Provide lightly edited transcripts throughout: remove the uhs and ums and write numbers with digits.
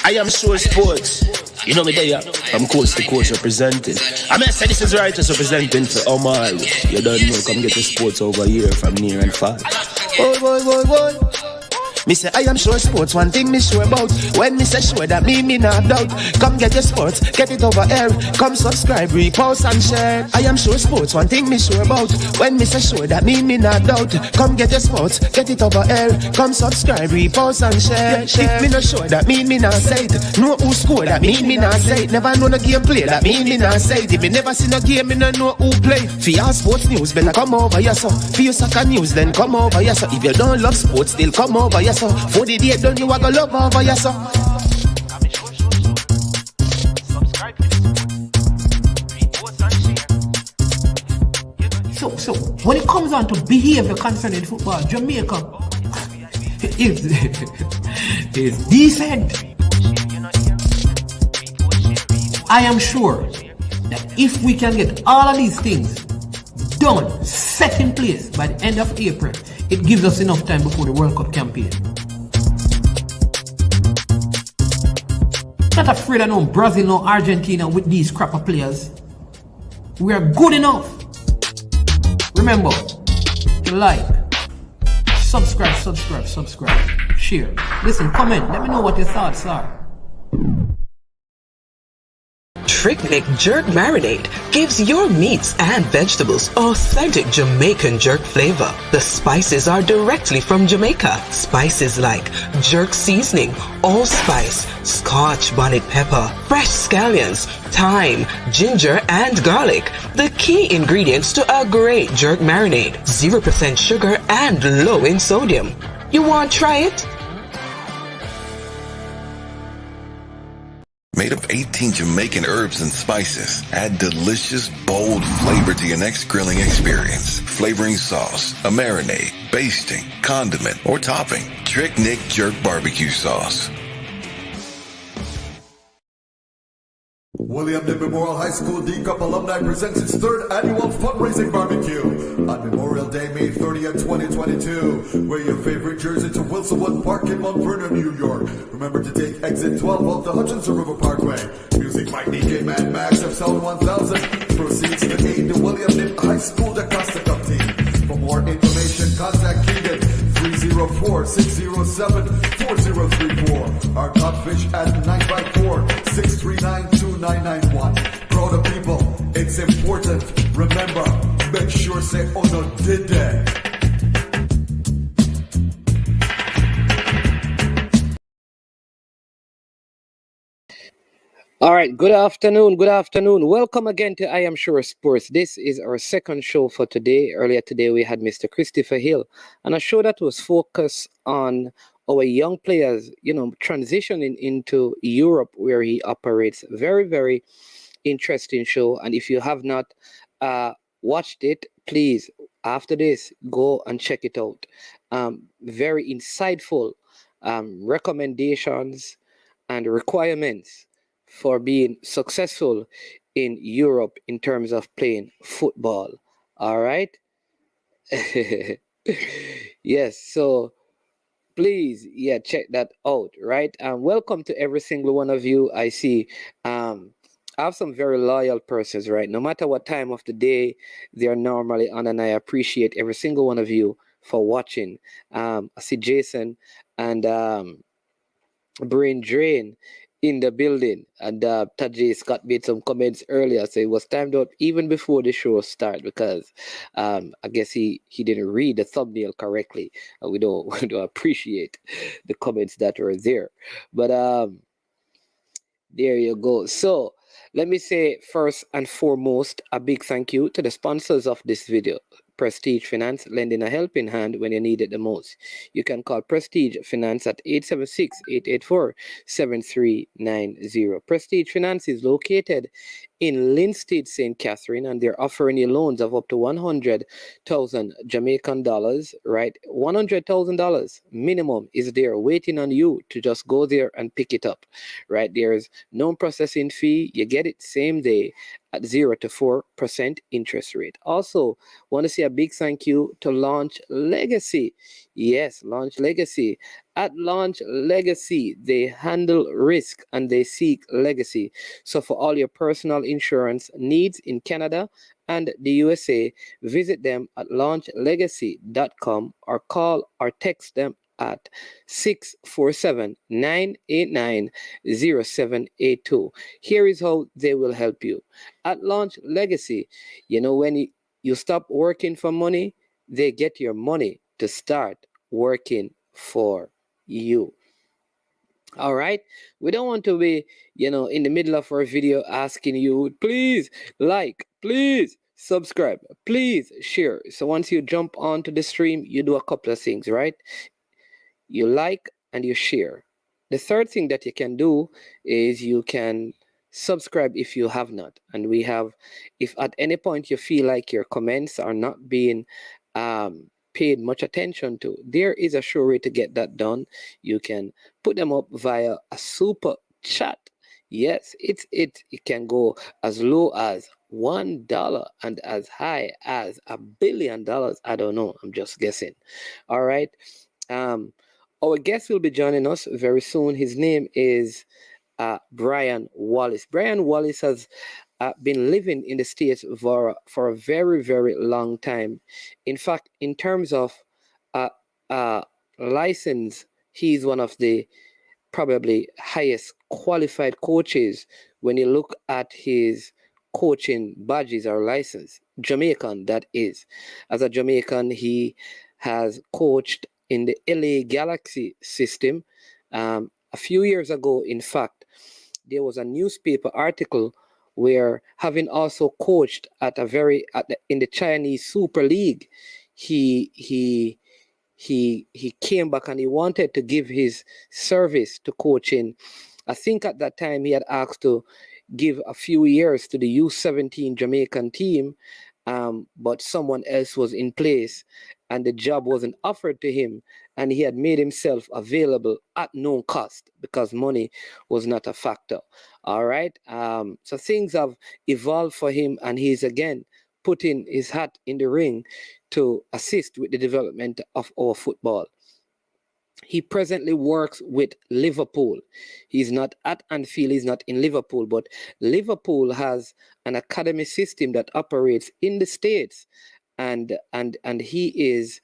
I am sure sports. You know me there, from coast to coast representing. I mean, I say this is righteous representing for Omar. You don't know, come get your sports over here from near and far. Boy. Me say I am sure sports, one thing me sure about. When me say sure, that me not doubt. Come get your sports, get it over here. Come subscribe, repost and share. I am sure sports, one thing me sure about. When me say sure, that me not doubt. Come get your sports, get it over here. Come subscribe, repost and share. If me not sure, that me not say it. Know who score, that me not say it. Never know the game play, that me not say it. If me never seen a game, me not know who play. For your sports news, better come over here so. For your soccer news, then come over here so. If you don't love sports, still come over here so. For the day done, you are gonna love over here so. So when it comes on to behavior concerning football, Jamaica is decent. I am sure that if we can get all of these things done, set in place by the end of April, it gives us enough time before the World Cup campaign. Not afraid of no Brazil, no Argentina with these crap of players. We are good enough. Remember, like, subscribe, share. Listen, comment, let me know what your thoughts are. Recruitment Jerk Marinade gives your meats and vegetables authentic Jamaican jerk flavor. The spices are directly from Jamaica. Spices like jerk seasoning, allspice, Scotch bonnet pepper, fresh scallions, thyme, ginger, and garlic. The key ingredients to a great jerk marinade. 0% sugar and low in sodium. You want to try it? Made of 18 Jamaican herbs and spices, add delicious, bold flavor to your next grilling experience. Flavoring sauce, a marinade, basting, condiment, or topping. Trick Nick Jerk Barbecue Sauce. William Day Memorial High School D-Cup Alumni presents its third annual fundraising barbecue on Memorial Day, May 30th, 2022. Wear your favorite jersey to Wilsonwood Park in Mount Vernon, New York. Remember to take exit 12 off the Hutchinson River Parkway. Music by DJ Mad Max of Sound 1000. Proceeds to aid the William Day High School Costa Cup team. For more information, contact Keegan 304-607-4034. Our codfish at 954-639-2991. Proud of people, it's important. Remember, make sure say oh no did that. All right, good afternoon. Welcome again to I Am Sure Sports. This is our second show for today. Earlier today, we had Mr. Christopher Hill, and a show that was focused on our young players, transitioning into Europe where he operates. Very, very interesting show. And if you have not watched it, please, after this, go and check it out. Very insightful recommendations and requirements for being successful in Europe in terms of playing football. All right? Yes, so please, check that out, right? Welcome to every single one of you. I see I have some very loyal persons, right? No matter what time of the day they're normally on, and I appreciate every single one of you for watching. I see Jason and Brain Drain in the building, and Tajay Scott made some comments earlier, so it was timed out even before the show started because I guess he didn't read the thumbnail correctly. We don't appreciate the comments that were there, but there you go. So let me say first and foremost a big thank you to the sponsors of this video. Prestige Finance, lending a helping hand when you need it the most. You can call Prestige Finance at 876-884-7390. Prestige Finance is located in Linstead, St. Catherine, and they're offering you loans of up to 100,000 Jamaican dollars, right? $100,000 minimum is there waiting on you to just go there and pick it up, right? There's no processing fee. You get it same day. at 0 to 4% interest rate. Also, want to say a big thank you to Launch Legacy. Yes, Launch Legacy. At Launch Legacy, they handle risk and they seek legacy. So for all your personal insurance needs in Canada and the USA, visit them at launchlegacy.com or call or text them at 647-989-0782. Here is how they will help you. At Launch Legacy, when you stop working for money, they get your money to start working for you. All right, we don't want to be in the middle of our video asking you, please like, please subscribe, please share. So once you jump onto the stream, you do a couple of things, right? You like and you share. The third thing that you can do is you can subscribe if you have not. And we have, if at any point you feel like your comments are not being paid much attention to, there is a sure way to get that done. You can put them up via a super chat. Yes, it can go as low as $1 and as high as $1 billion. I don't know, I'm just guessing. All right. Our guest will be joining us very soon. His name is Brian Wallace. Brian Wallace has been living in the States for a very, very long time. In fact, in terms of license, he's one of the probably highest qualified coaches when you look at his coaching badges or license. Jamaican, that is. As a Jamaican, he has coached in the LA Galaxy system. A few years ago, in fact, there was a newspaper article where, having also coached in the Chinese Super League, he came back and he wanted to give his service to coaching. I think at that time he had asked to give a few years to the U17 Jamaican team, but someone else was in place and the job wasn't offered to him, and he had made himself available at no cost because money was not a factor. All right. So things have evolved for him, and he's again putting his hat in the ring to assist with the development of our football. He presently works with Liverpool. He's not at Anfield, he's not in Liverpool, but Liverpool has an academy system that operates in the States, and he is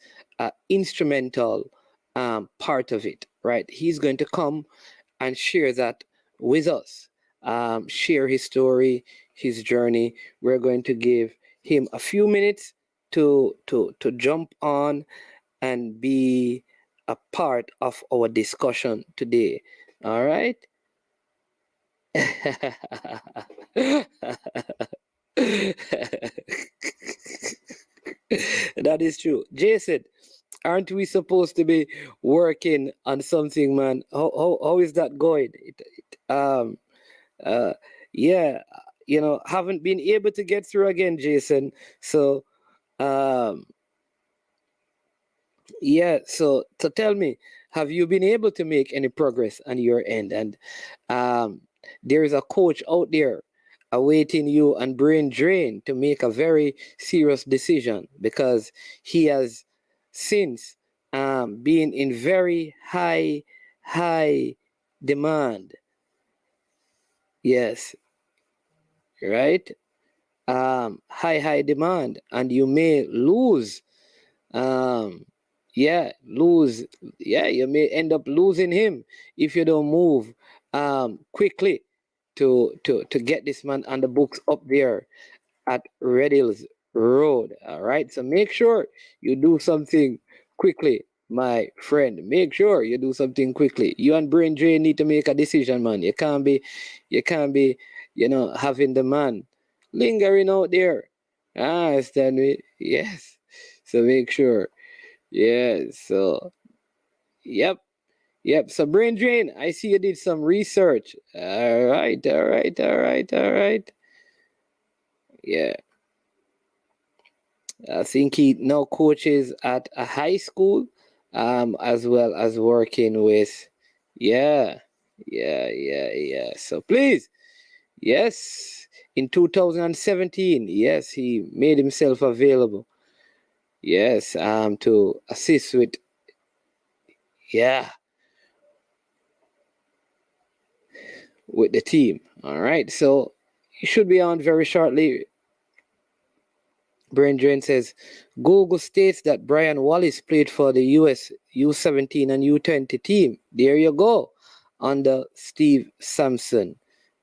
instrumental part of it, right? He's going to come and share that with us, share his story, his journey. We're going to give him a few minutes to jump on and be a part of our discussion today. All right. That is true. Jason, aren't we supposed to be working on something, man? How is that going? Yeah, haven't been able to get through again, Jason. So, yeah, so tell me, have you been able to make any progress on your end? And there is a coach out there awaiting you and Brain Drain to make a very serious decision, because he has since been in very high demand. Yes, right? High demand, and you may lose. You may end up losing him if you don't move quickly to get this man on the books up there at Red Hills Road. All right, so make sure you do something quickly, my friend. Make sure you do something quickly. You and Brain Drain need to make a decision, man. You can't be having the man lingering out there. Understand me? Yes. So make sure. Yes. So, yep. So Brain Drain, I see you did some research. All right. Yeah. I think he now coaches at a high school, as well as working with, yeah. So please, yes, In 2017, yes, he made himself available. Yes, to assist with, with the team. All right, so he should be on very shortly. Brain says, Google states that Brian Wallace played for the US U17 and U20 team. There you go, under Steve Sampson.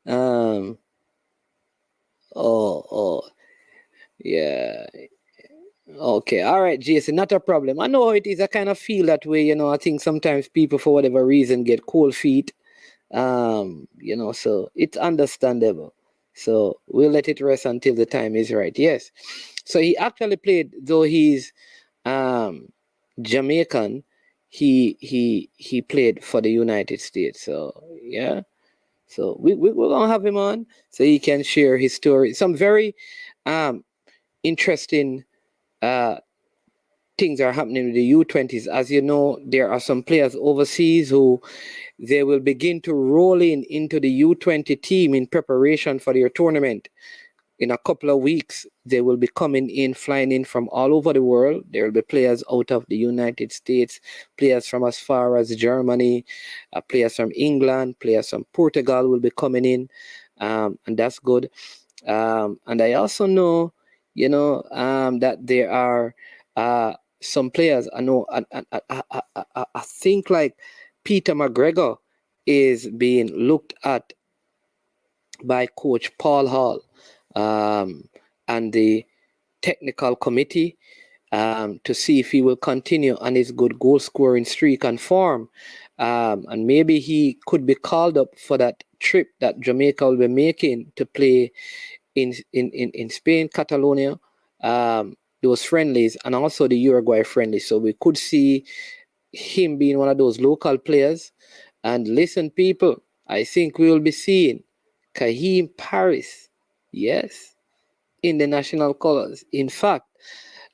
Yeah. Okay, all right, Jason, not a problem. I know how it is. I kind of feel that way, I think sometimes people, for whatever reason, get cold feet. So it's understandable. So we'll let it rest until the time is right. Yes. So he actually played, though he's Jamaican, he played for the United States. So yeah. So we're gonna have him on so he can share his story. Some very interesting things are happening with the U20s. As you know, there are some players overseas who they will begin to roll into the U20 team in preparation for their tournament. In a couple of weeks, they will be coming in, flying in from all over the world. There will be players out of the United States, players from as far as Germany, players from England, players from Portugal will be coming in, and that's good. And I also know, that there are some players. I know, I think like Peter McGregor is being looked at by Coach Paul Hall and the technical committee to see if he will continue on his good goal scoring streak and form. And maybe he could be called up for that trip that Jamaica will be making to play in Spain, Catalonia, those friendlies, and also the Uruguay friendlies. So we could see him being one of those local players. And listen, people, I think we will be seeing Kaheem Paris, yes, in the national colors. In fact,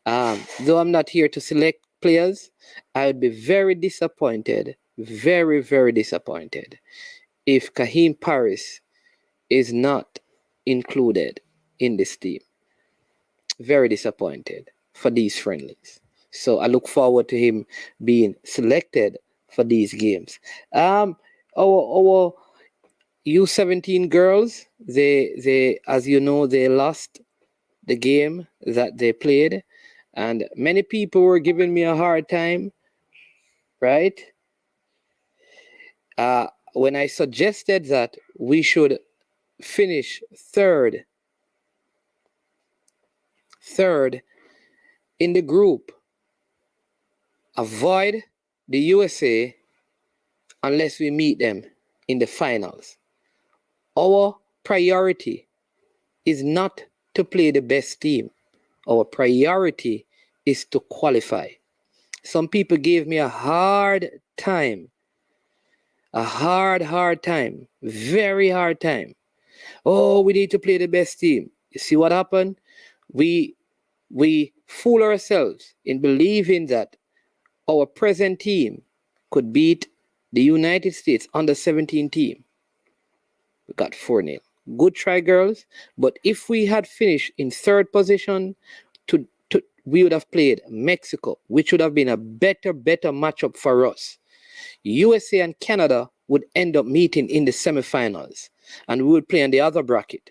though I'm not here to select players, I would be very disappointed, very, very disappointed if Kaheem Paris is not included in this team. Very disappointed for these friendlies. So I look forward to him being selected for these games. Our U17 girls, they as you know, they lost the game that they played, and many people were giving me a hard time, right? When I suggested that we should finish third in the group, avoid the USA unless we meet them in the finals. Our priority is not to play the best team. Our priority is to qualify. Some people gave me a hard time. A hard time. Very hard time. Oh, we need to play the best team. You see what happened? We fool ourselves in believing that our present team could beat the United States under-17 team. We got 4-0. Good try, girls. But if we had finished in third position, we would have played Mexico, which would have been a better matchup for us. USA and Canada would end up meeting in the semifinals, and we would play in the other bracket.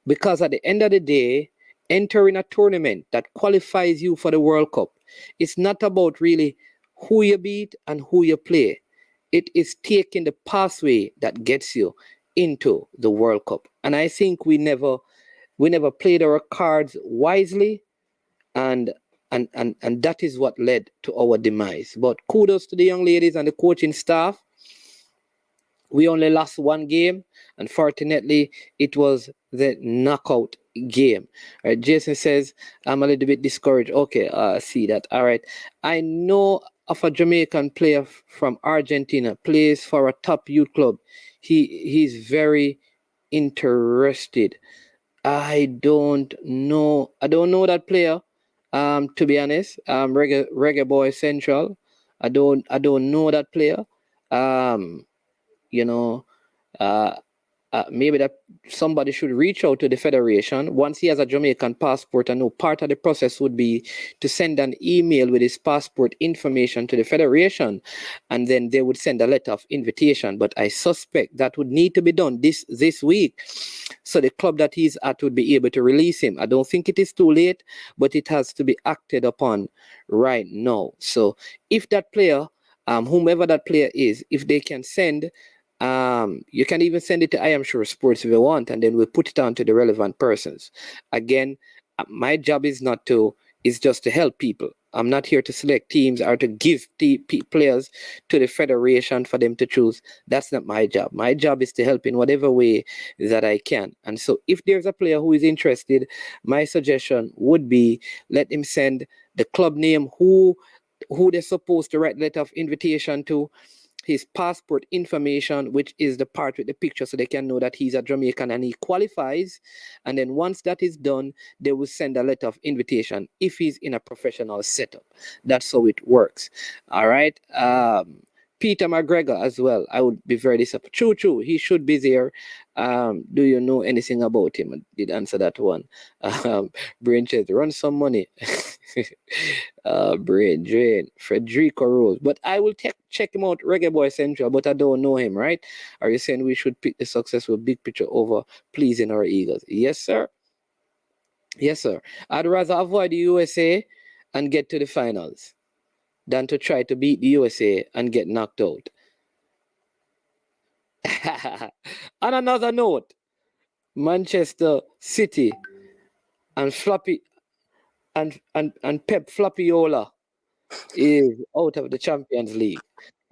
Because at the end of the day, entering a tournament that qualifies you for the World Cup, it's not about really who you beat and who you play. It is taking the pathway that gets you into the World Cup. And I think we never played our cards wisely, and that is what led to our demise. But kudos to the young ladies and the coaching staff. We only lost one game. Unfortunately, it was the knockout game. All right, Jason says, I'm a little bit discouraged. Okay, I see that. All right. I know of a Jamaican player from Argentina, plays for a top youth club. He's very interested. I don't know that player. To be honest, Reggae Boy Central. I don't know that player. maybe that somebody should reach out to the federation once he has a Jamaican passport. I know part of the process would be to send an email with his passport information to the federation, and then they would send a letter of invitation. But I suspect that would need to be done this week, so the club that he's at would be able to release him. I don't think it is too late, but it has to be acted upon right now. So if that player, whomever that player is, if they can send, you can even send it to I Am Sure Sports if you want, and then we'll put it on to the relevant persons. Again, my job is just to help people. I'm not here to select teams or to give players to the federation for them to choose. That's not my job. My job is to help in whatever way that I can. And so if there's a player who is interested, my suggestion would be let him send the club name, who they're supposed to write letter of invitation to, his passport information, which is the part with the picture, so they can know that he's a Jamaican and he qualifies. And then once that is done, they will send a letter of invitation if he's in a professional setup. That's how it works. All right. Peter McGregor as well. I would be very disappointed. True. He should be there. Do you know anything about him? I did answer that one. Brain says, run some money. Brain drain. Frederico Rose. But I will check him out, Reggae Boy Central, but I don't know him, right? Are you saying we should pick the successful big picture over pleasing our egos? Yes, sir. Yes, sir. I'd rather avoid the USA and get to the finals than to try to beat the USA and get knocked out. On another note, Manchester City and Floppy and Pep Floppiola is out of the Champions League.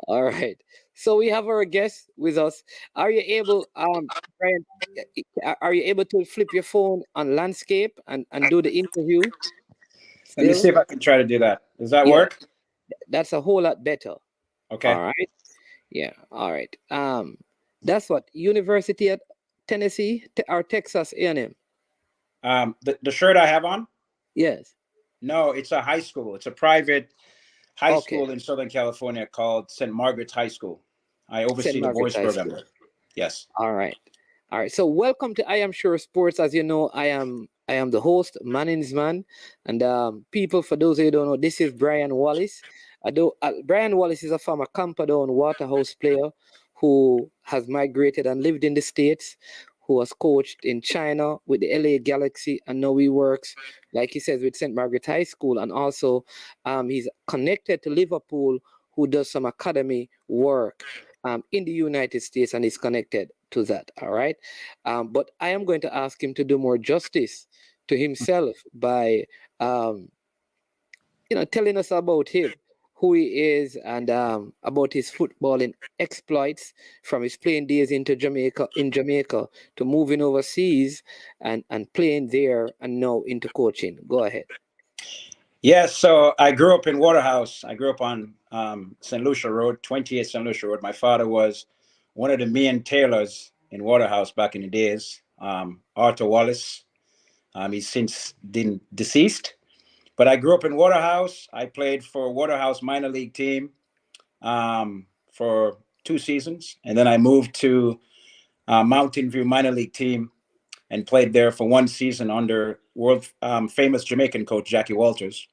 All right. So we have our guest with us. Are you able, Brian, are you able to flip your phone on landscape and do the interview? Let me see if I can try to do that. Does that work? That's a whole lot better. Okay. All right. Yeah. All right. That's what, University at Tennessee or Texas A&M? The shirt I have on? Yes. No, it's a high school. It's a private high school in Southern California called St. Margaret's High School. I oversee the voice program there. Yes. All right. So welcome to I Am Sure Sports. As you know, I am the host, Manning's Man. And people, for those who don't know, this is Brian Wallace. Brian Wallace is a former Camperdown Waterhouse player who has migrated and lived in the States, who has coached in China with the LA Galaxy, and now he works, like he says, with St. Margaret High School. And also he's connected to Liverpool, who does some academy work in the United States, and is connected to that. All right. But I am going to ask him to do more justice to himself by, telling us about him, who he is, and about his footballing exploits from his playing days in Jamaica to moving overseas and playing there, and now into coaching. Go ahead. Yes, so I grew up in Waterhouse. I grew up on St. Lucia Road, 28 St. Lucia Road. My father was one of the main tailors in Waterhouse back in the days, Arthur Wallace. He's since been deceased. But I grew up in Waterhouse. I played for Waterhouse minor league team for 2 seasons. And then I moved to Mountain View minor league team and played there for 1 season under world famous Jamaican coach Jackie Walters.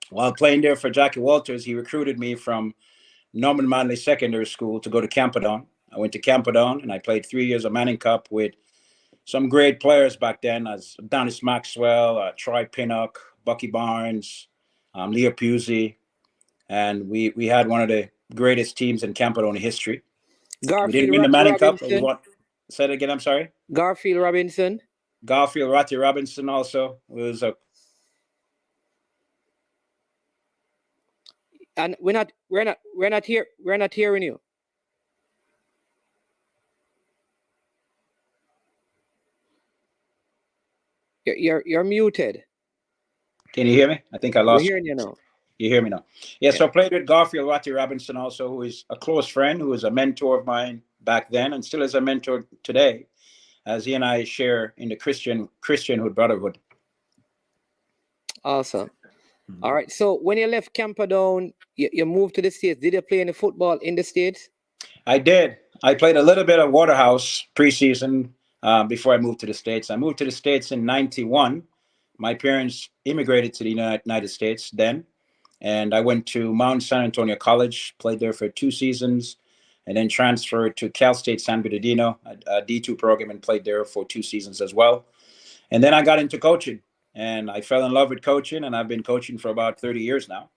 While playing there for Jackie Walters, he recruited me from Norman Manley Secondary School to go to Camperdown. I went to Camperdown and I played 3 years of Manning Cup with some great players back then, as Dennis Maxwell, Troy Pinnock, Bucky Barnes, Leo Pusey, and we had one of the greatest teams in Camperdown history. We didn't win the Manning Cup. Say it again, I'm sorry. Garfield Robinson, Ratty Robinson also was a. And we're not hearing you. You're muted. Can you hear me? I think I lost. We're hearing you now. You hear me now? Yes, so I played with Garfield Ratty Robinson also, who is a close friend, who was a mentor of mine back then and still is a mentor today, as he and I share in the Christianhood brotherhood. Awesome. Mm-hmm. All right. So when you left Camperdown, you moved to the States. Did you play any football in the States? I did. I played a little bit of Waterhouse preseason before I moved to the States. I moved to the States in '91. My parents immigrated to the United States then, and I went to Mount San Antonio College, played there for 2 seasons, and then transferred to Cal State San Bernardino, a D2 program, and played there for 2 seasons as well. And then I got into coaching, and I fell in love with coaching, and I've been coaching for about 30 years now.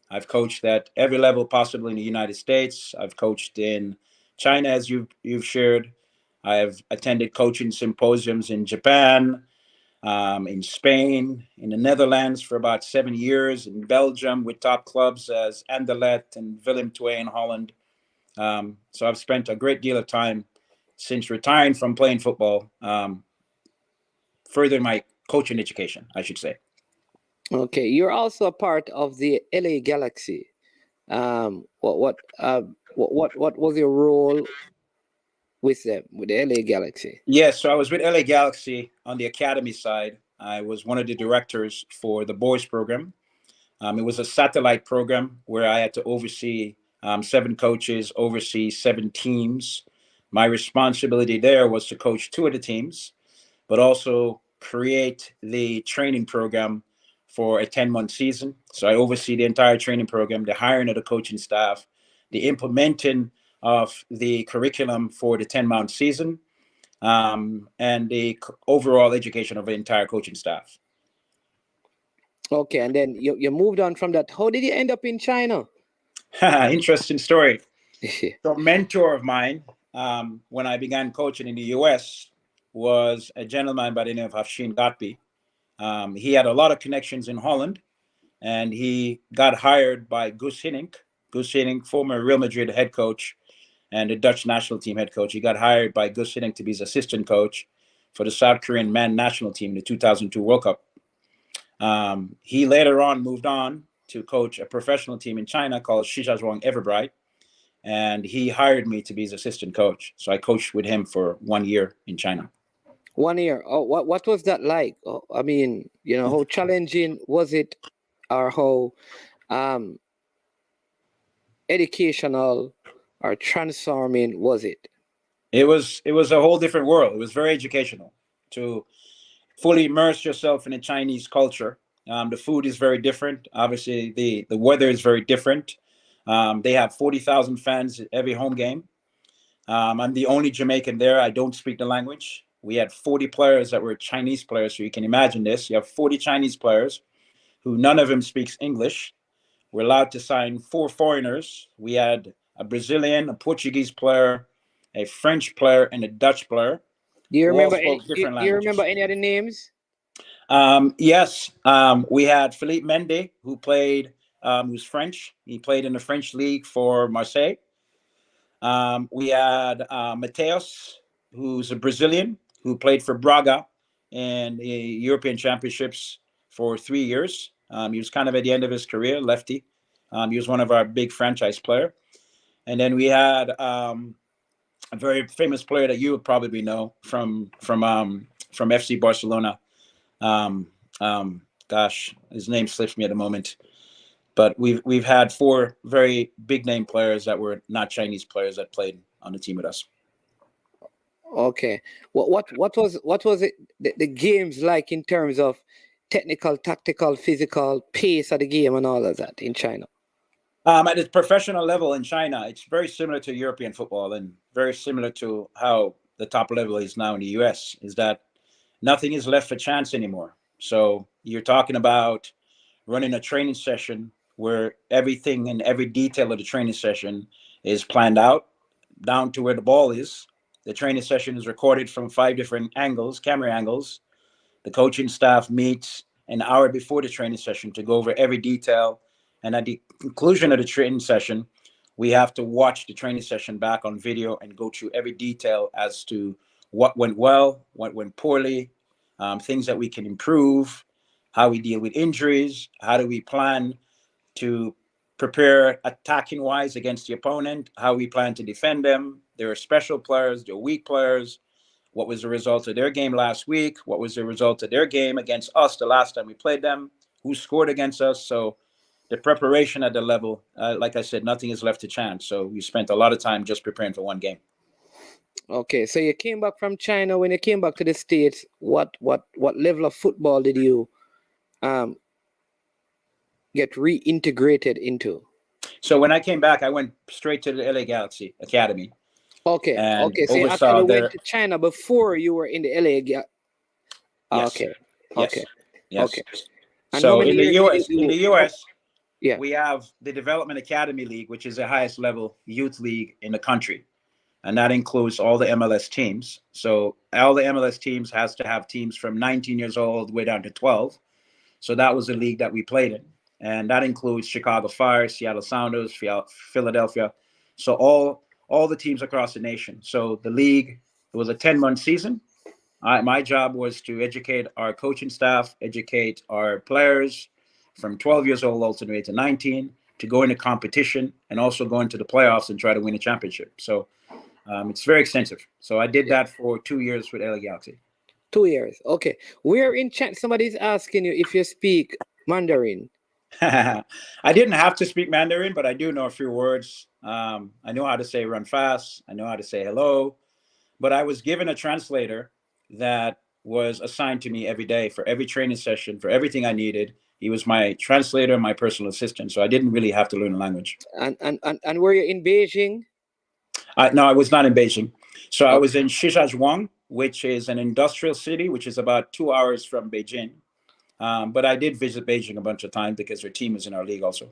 I've coached at every level possible in the United States. I've coached in China, as you've shared. I have attended coaching symposiums in Japan, in Spain, in the Netherlands for about 7 years, in Belgium with top clubs as Anderlecht and Willem II in Holland. So I've spent a great deal of time since retiring from playing football, furthering my coaching education, I should say. Okay, you're also a part of the LA Galaxy. What was your role with them, with the LA Galaxy? Yes, so I was with LA Galaxy on the academy side. I was one of the directors for the boys program. It was a satellite program where I had to oversee 7 coaches, oversee 7 teams. My responsibility there was to coach 2 of the teams, but also create the training program for a 10-month season. So I oversee the entire training program, the hiring of the coaching staff, the implementing of the curriculum for the 10-month season, and the overall education of the entire coaching staff. Okay, and then you moved on from that. How did you end up in China? Interesting story. So a mentor of mine, when I began coaching in the U.S., was a gentleman by the name of Hafshin Gatbi. He had a lot of connections in Holland, and he got hired by Guus Hiddink. Guus Hiddink, former Real Madrid head coach and the Dutch national team head coach. He got hired by Guus Hiddink to be his assistant coach for the South Korean men national team in the 2002 World Cup. He later on moved on to coach a professional team in China called Shijiazhuang Everbright, and he hired me to be his assistant coach. So I coached with him for 1 year in China. 1 year. Oh, what was that like? Oh, I mean, how challenging was it, or how educational or transforming was it? It was a whole different world. It was very educational to fully immerse yourself in the Chinese culture. The food is very different. Obviously, the weather is very different. They have 40,000 fans at every home game. I'm the only Jamaican there. I don't speak the language. We had 40 players that were Chinese players, so you can imagine this. You have 40 Chinese players who none of them speaks English. We're allowed to sign 4 foreigners. We had a Brazilian, a Portuguese player, a French player, and a Dutch player. Do you remember any of the names? Yes. We had Philippe Mendy, who played, who's French. He played in the French league for Marseille. We had Mateus, who's a Brazilian, who played for Braga in the European Championships for 3 years. He was kind of at the end of his career, lefty. He was one of our big franchise player. And then we had a very famous player that you would probably know from FC Barcelona. Gosh, his name slips me at the moment. But we've had 4 very big name players that were not Chinese players that played on the team with us. Okay. What was it the games like in terms of technical, tactical, physical pace of the game and all of that in China? At the professional level in China, it's very similar to European football and very similar to how the top level is now in the US, is that nothing is left for chance anymore. So you're talking about running a training session where everything and every detail of the training session is planned out down to where the ball is. The training session is recorded from 5 different angles, camera angles. The coaching staff meets an hour before the training session to go over every detail. And at the conclusion of the training session, we have to watch the training session back on video and go through every detail as to what went well, what went poorly, things that we can improve, how we deal with injuries, how do we plan to prepare attacking wise against the opponent, how we plan to defend them. There are special players, there are weak players. What was the result of their game last week? What was the result of their game against us the last time we played them? Who scored against us? So the preparation at the level, like I said, nothing is left to chance. So we spent a lot of time just preparing for one game. Okay, so you came back from China. When you came back to the States, what level of football did you get reintegrated into? So when I came back, I went straight to the LA Galaxy Academy Okay, and okay. So you actually oversaw went their. to China before you were in the LA. Yes, Okay, yes, okay, yes. okay. And how So many in the years did you U.S., do? Yeah. we have the Development Academy League, which is the highest level youth league in the country, and that includes all the MLS teams. So all the MLS teams has to have teams from 19 years old all the way down to 12. So that was the league that we played in, and that includes Chicago Fire, Seattle Sounders, Philadelphia. So all the teams across the nation. So the league, it was a 10-month season. My job was to educate our coaching staff, educate our players from 12 years old all the way to 19 to go into competition and also go into the playoffs and try to win a championship. So it's very extensive. So I did that for 2 years with LA Galaxy. 2 years. Okay. We're in chat. Somebody's asking you if you speak Mandarin. I didn't have to speak Mandarin, but I do know a few words. I know how to say run fast. I know how to say hello. But I was given a translator that was assigned to me every day for every training session, for everything I needed. He was my translator, my personal assistant. So I didn't really have to learn the language. And were you in Beijing? No, I was not in Beijing. So I was in Shijiazhuang, which is an industrial city, which is about 2 hours from Beijing. But I did visit Beijing a bunch of times because their team is in our league also.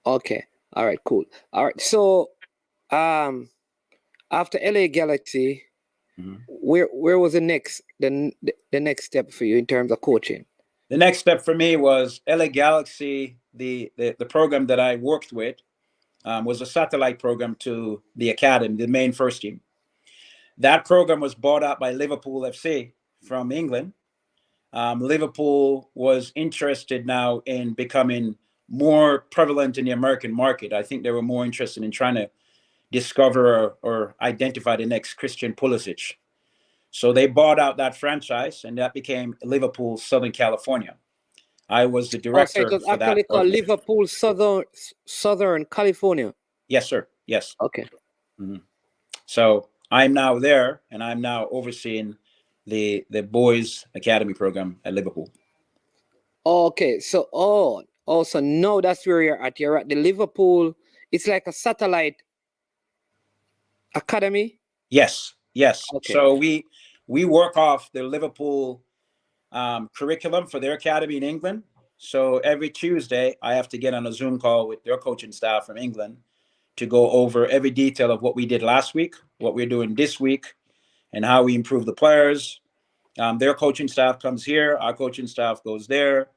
Okay. All right, cool. All right. So after LA Galaxy, where was the next step for you in terms of coaching? The next step for me was LA Galaxy. The program that I worked with was a satellite program to the academy, the main first team. That program was bought out by Liverpool FC from England. Liverpool was interested now in becoming more prevalent in the American market. I think they were more interested in trying to discover or identify the next Christian Pulisic. So they bought out that franchise, and that became Liverpool Southern California. I was the director it was for actually that called organization. Liverpool Southern California. Yes, sir. Yes. Okay. So I'm now there, and I'm now overseeing the boys academy program at Liverpool. Okay, so so now that's where you're at. You're at the Liverpool. It's like a satellite academy. Yes. Okay. So we work off the Liverpool curriculum for their academy in England. So every Tuesday, I have to get on a Zoom call with their coaching staff from England to go over every detail of what we did last week, what we're doing this week, and how we improve the players. Their coaching staff comes here. Our coaching staff goes there.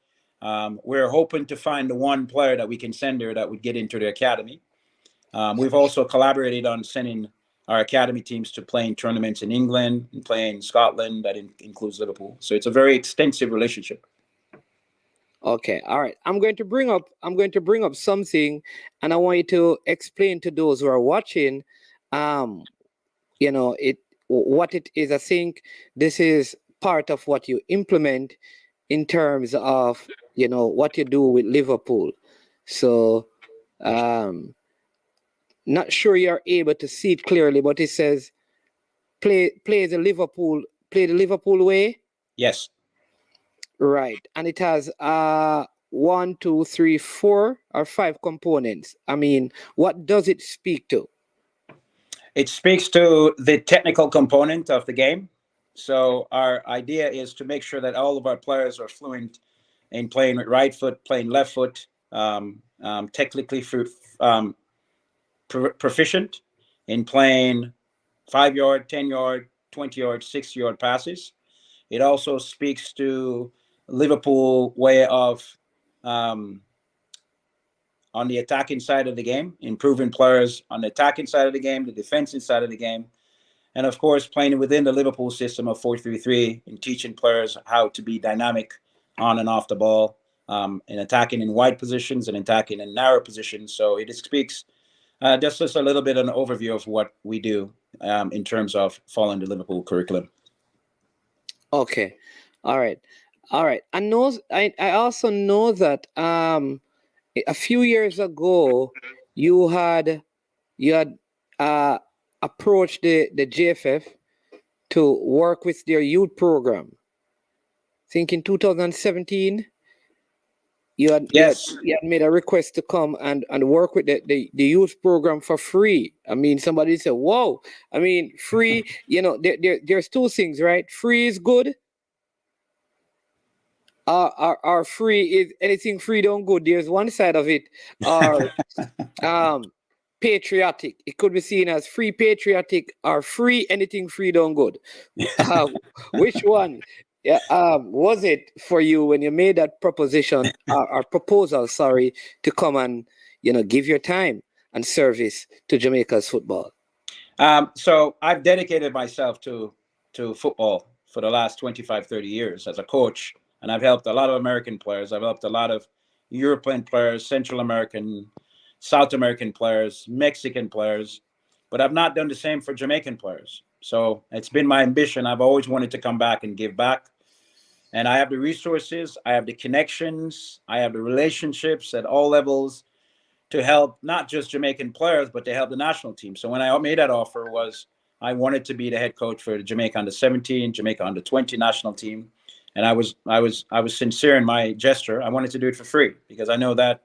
We're hoping to find the one player that we can send there that would get into the academy. We've also collaborated on sending our academy teams to playing tournaments in England and playing Scotland. That includes Liverpool. So it's a very extensive relationship. Okay, all right. I'm going to bring up something, and I want you to explain to those who are watching, what it is. I think this is part of what you implement in terms of what you do with Liverpool. So, not sure you're able to see it clearly, but it says play the Liverpool way. Yes. Right, and it has 1, 2, 3, 4 or 5 components. I mean, what does it speak to? It speaks to the technical component of the game. So our idea is to make sure that all of our players are fluent in playing with right foot, playing left foot, technically proficient in playing 5-yard, 10-yard, 20-yard, 60-yard passes. It also speaks to Liverpool way of on the attacking side of the game, improving players on the attacking side of the game, the defensive side of the game, and of course playing within the Liverpool system of 4-3-3 and teaching players how to be dynamic on and off the ball, and attacking in wide positions and attacking in narrow positions. So it speaks just a little bit of an overview of what we do in terms of following the Liverpool curriculum. Okay, all right. I also know that a few years ago you had a approached the JFF to work with their youth program. I think in 2017, you had made a request to come and work with the youth program for free. I mean, somebody said, whoa, I mean, free, there's two things, right? Free is good. Our free is anything free don't good. There's one side of it, or patriotic. It could be seen as free patriotic or free anything free don't good. Which one was it for you when you made that proposition or proposal, sorry, to come and give your time and service to Jamaica's football? So I've dedicated myself to football for the last 25, 30 years as a coach. And I've helped a lot of American players. I've helped a lot of European players, Central American, South American players, Mexican players, but I've not done the same for Jamaican players. So it's been my ambition. I've always wanted to come back and give back. And I have the resources, I have the connections, I have the relationships at all levels to help not just Jamaican players, but to help the national team. So when I made that offer I wanted to be the head coach for the Jamaica under-17, Jamaica under-20 national team. And I was sincere in my gesture. I wanted to do it for free because I know that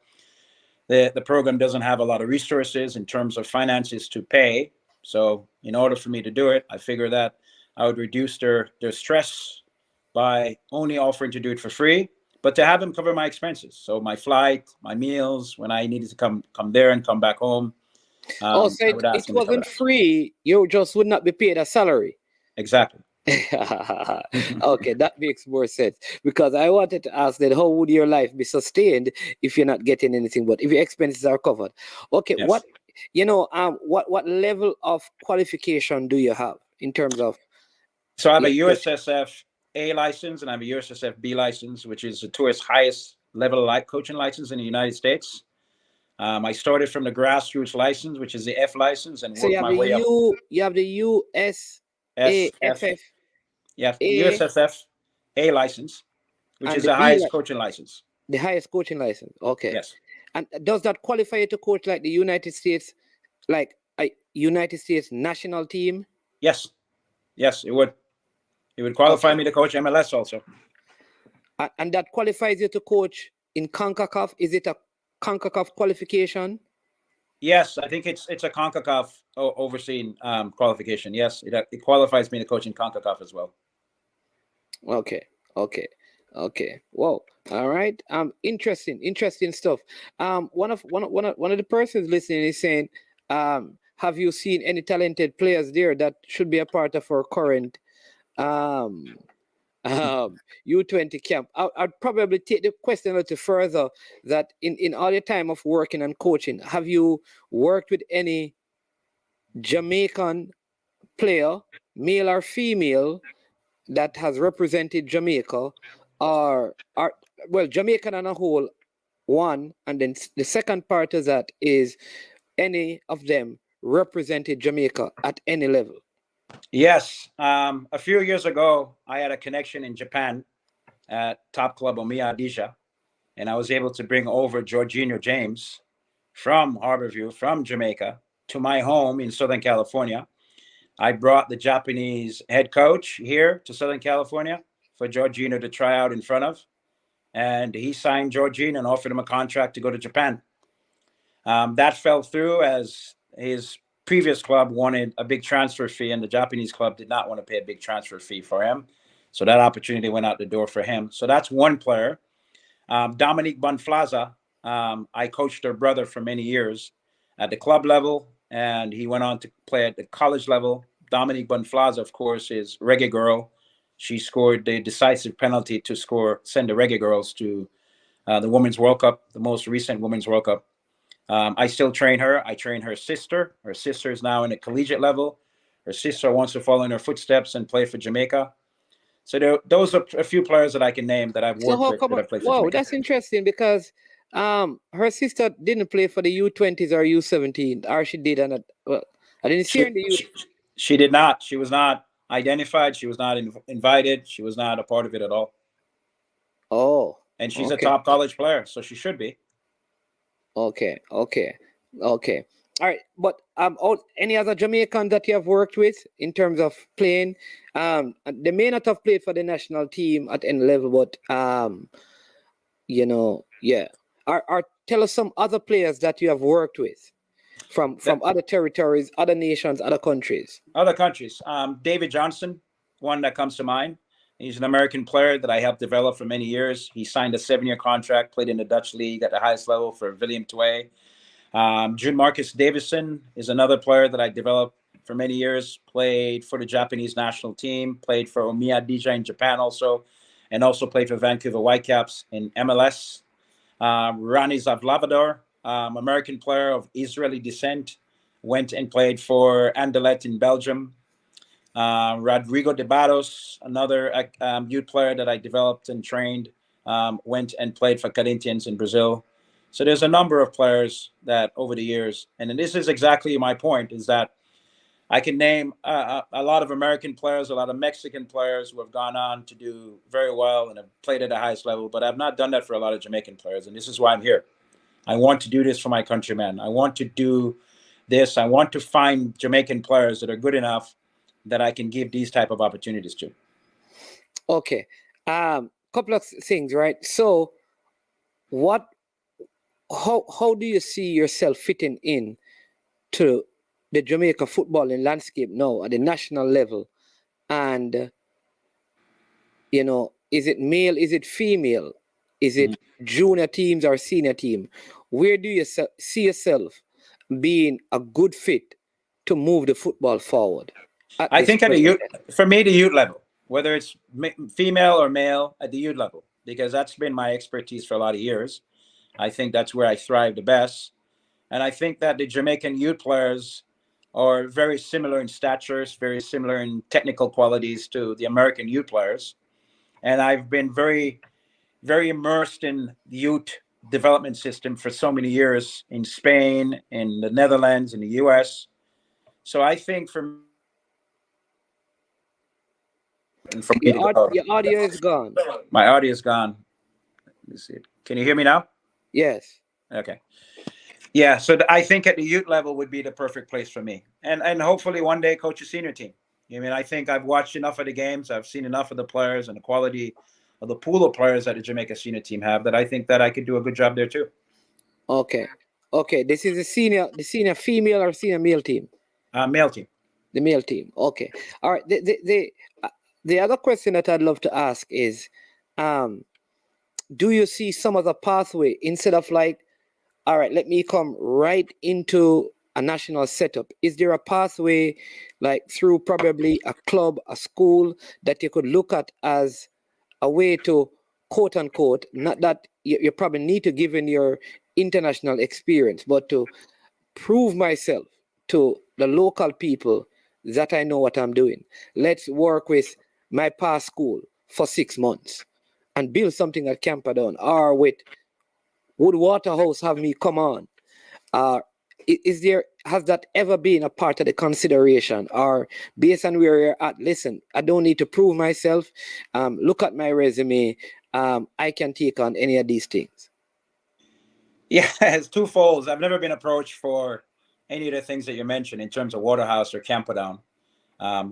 the program doesn't have a lot of resources in terms of finances to pay. So in order for me to do it, I figured that I would reduce their stress by only offering to do it for free, but to have them cover my expenses. So my flight, my meals, when I needed to come there and come back home. So it wasn't free. You just would not be paid a salary. Exactly. Okay, that makes more sense, because I wanted to ask that how would your life be sustained if you're not getting anything, but if your expenses are covered? Okay, yes. What level of qualification do you have in terms of? So I have a USSF A license and I have a USSF B license, which is the tourist highest level of coaching license in the United States. I started from the grassroots license, which is the F license, and worked my way up. You have the USSF. Yeah, USSF A license, which is the highest coaching license. The highest coaching license. Okay. Yes. And does that qualify you to coach like the United States, like a United States national team? Yes. Yes, it would. It would qualify me to coach MLS also. And that qualifies you to coach in CONCACAF. Is it a CONCACAF qualification? Yes, I think it's a CONCACAF overseen qualification. Yes, it qualifies me to coach in CONCACAF as well. Okay. Whoa. All right. Interesting stuff. One of the persons listening is saying, have you seen any talented players there that should be a part of our current U20 camp? I'd probably take the question a little further, that in all your time of working and coaching, have you worked with any Jamaican player, male or female, that has represented Jamaica, or Jamaican on a whole, one, and then the second part of that is any of them represented Jamaica at any level? Yes. A few years ago, I had a connection in Japan at top club Omiya Adisha, and I was able to bring over Jorginho James from Harborview, from Jamaica, to my home in Southern California. I brought the Japanese head coach here to Southern California for Jorginho to try out in front of, and he signed Jorginho and offered him a contract to go to Japan. That fell through as his previous club wanted a big transfer fee, and the Japanese club did not want to pay a big transfer fee for him. So that opportunity went out the door for him. So that's one player. Dominique Bonflaza, I coached her brother for many years at the club level, and he went on to play at the college level. Dominique Bonflaza, of course, is Reggae Girl. She scored the decisive penalty to send the Reggae Girlz to the Women's World Cup, the most recent Women's World Cup. I still train her. I train her sister. Her sister is now in a collegiate level. Her sister wants to follow in her footsteps and play for Jamaica. So those are a few players that I can name that I've worked with. That I've played for Jamaica. That's interesting, because her sister didn't play for the U20s or U17, or she did. And I didn't see her in the U. She did not. She was not identified. She was not invited. She was not a part of it at all. Oh. And she's a top college player, so she should be. Okay. All right, but any other Jamaicans that you have worked with in terms of playing? They may not have played for the national team at any level, but yeah. Or tell us some other players that you have worked with from other territories, other nations, other countries. Other countries. David Johnson, one that comes to mind. He's an American player that I helped develop for many years. He signed a 7-year contract, played in the Dutch league at the highest level for Willem II. June Marcus Davison is another player that I developed for many years, played for the Japanese national team, played for Omiya Dija in Japan also, and also played for Vancouver Whitecaps in MLS. Rani Zavlavador, American player of Israeli descent, went and played for Anderlecht in Belgium. Rodrigo de Barros, another youth player that I developed and trained, went and played for Corinthians in Brazil. So there's a number of players that over the years, and this is exactly my point, is that I can name a lot of American players, a lot of Mexican players who have gone on to do very well and have played at the highest level, but I've not done that for a lot of Jamaican players, and this is why I'm here. I want to do this for my countrymen. I want to do this. I want to find Jamaican players that are good enough that I can give these type of opportunities to. Okay. Couple of things, right? So how do you see yourself fitting in to the Jamaica footballing landscape now at the national level? And is it male, is it female, is it junior teams or senior team? Where do you see yourself being a good fit to move the football forward? I think at the youth, for me, the youth level, whether it's female or male, at the youth level, because that's been my expertise for a lot of years. I think that's where I thrive the best. And I think that the Jamaican youth players are very similar in statures, very similar in technical qualities to the American youth players. And I've been very, very immersed in the youth development system for so many years in Spain, in the Netherlands, in the US. So I think your audio is gone. My audio is gone. Let me see it. Can you hear me now? Yes. Okay. Yeah. So I think at the youth level would be the perfect place for me, and hopefully one day coach a senior team. I mean, I think I've watched enough of the games. I've seen enough of the players and the quality of the pool of players that the Jamaica senior team have that I think that I could do a good job there too. Okay. This is the senior female or senior male team? Male team. The male team. Okay. All right. The other question that I'd love to ask is, do you see some other pathway instead of like, all right, let me come right into a national setup? Is there a pathway like through probably a club, a school that you could look at as a way to, quote unquote, not that you probably need to give in your international experience, but to prove myself to the local people that I know what I'm doing? Let's work with my past school for 6 months and build something at Camperdown, or with Wood Waterhouse have me come on. Has that ever been a part of the consideration, or based on where you're at, listen, I don't need to prove myself, look at my resume, I can take on any of these things? Yeah, it's twofold. I've never been approached for any of the things that you mentioned in terms of Waterhouse or Camperdown,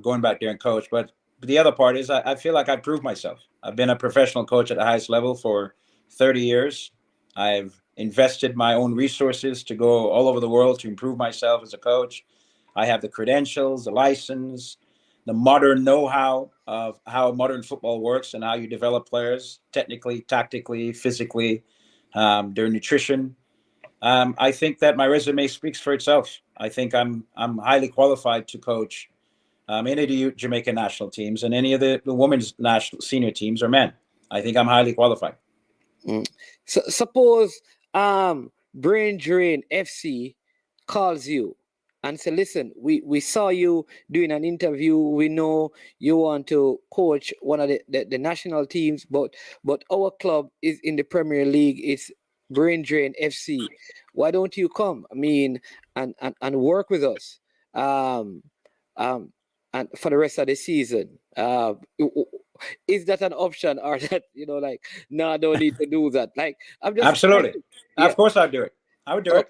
going back there and coach. But the other part is I feel like I've proved myself. I've been a professional coach at the highest level for 30 years. I've invested my own resources to go all over the world to improve myself as a coach. I have the credentials, the license, the modern know-how of how modern football works and how you develop players technically, tactically, physically, their nutrition. I think that my resume speaks for itself. I think I'm highly qualified to coach any of the Jamaican national teams and any of the women's national senior teams or men. I think I'm highly qualified. So suppose Brain Drain FC calls you and say, listen, we saw you doing an interview. We know you want to coach one of the national teams, but our club is in the Premier League. It's Brain Drain FC. Why don't you come? I mean, and work with us and for the rest of the season? Is that an option, or that no, I don't need to do that? Like, I'm just absolutely. Yeah. Of course, I'd do it. I would do it.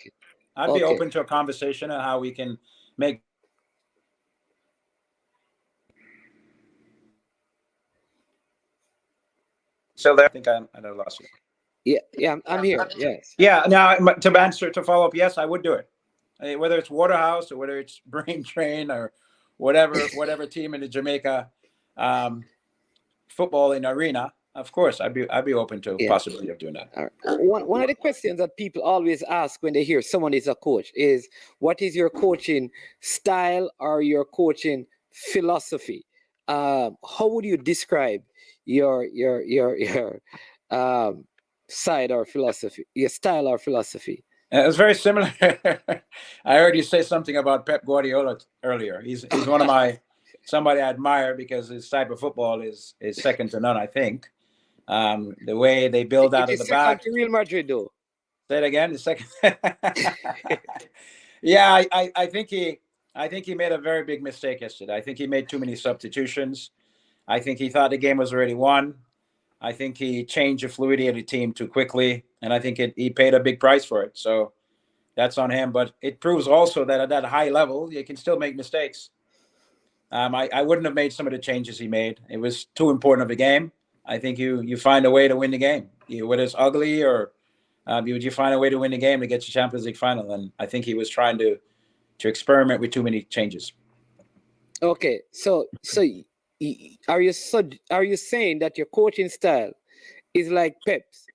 I'd be open to a conversation on how we can make. So there, I think I lost you. Yeah, I'm here. Yes. Yeah. Now to follow up, yes, I would do it. Whether it's Waterhouse or whether it's Brain Train or whatever team in the Jamaica football in arena, of course, I'd be open to possibility of doing that. One of the questions that people always ask when they hear someone is a coach is, what is your coaching style or your coaching philosophy? How would you describe your side or philosophy, your style or philosophy? It's very similar. I heard you say something about Pep Guardiola earlier. He's one of somebody I admire because his type of football is second to none, I think. The way they build out of the back. To Real Madrid, though. Say it again. The second. Yeah, I think he made a very big mistake yesterday. I think he made too many substitutions. I think he thought the game was already won. I think he changed the fluidity of the team too quickly, and I think he paid a big price for it. So that's on him. But it proves also that at that high level, you can still make mistakes. I wouldn't have made some of the changes he made. It was too important of a game. I think you find a way to win the game, whether it's ugly or you find a way to win the game to get to Champions League final. And I think he was trying to experiment with too many changes. Okay, so are you saying that your coaching style is like Pep's?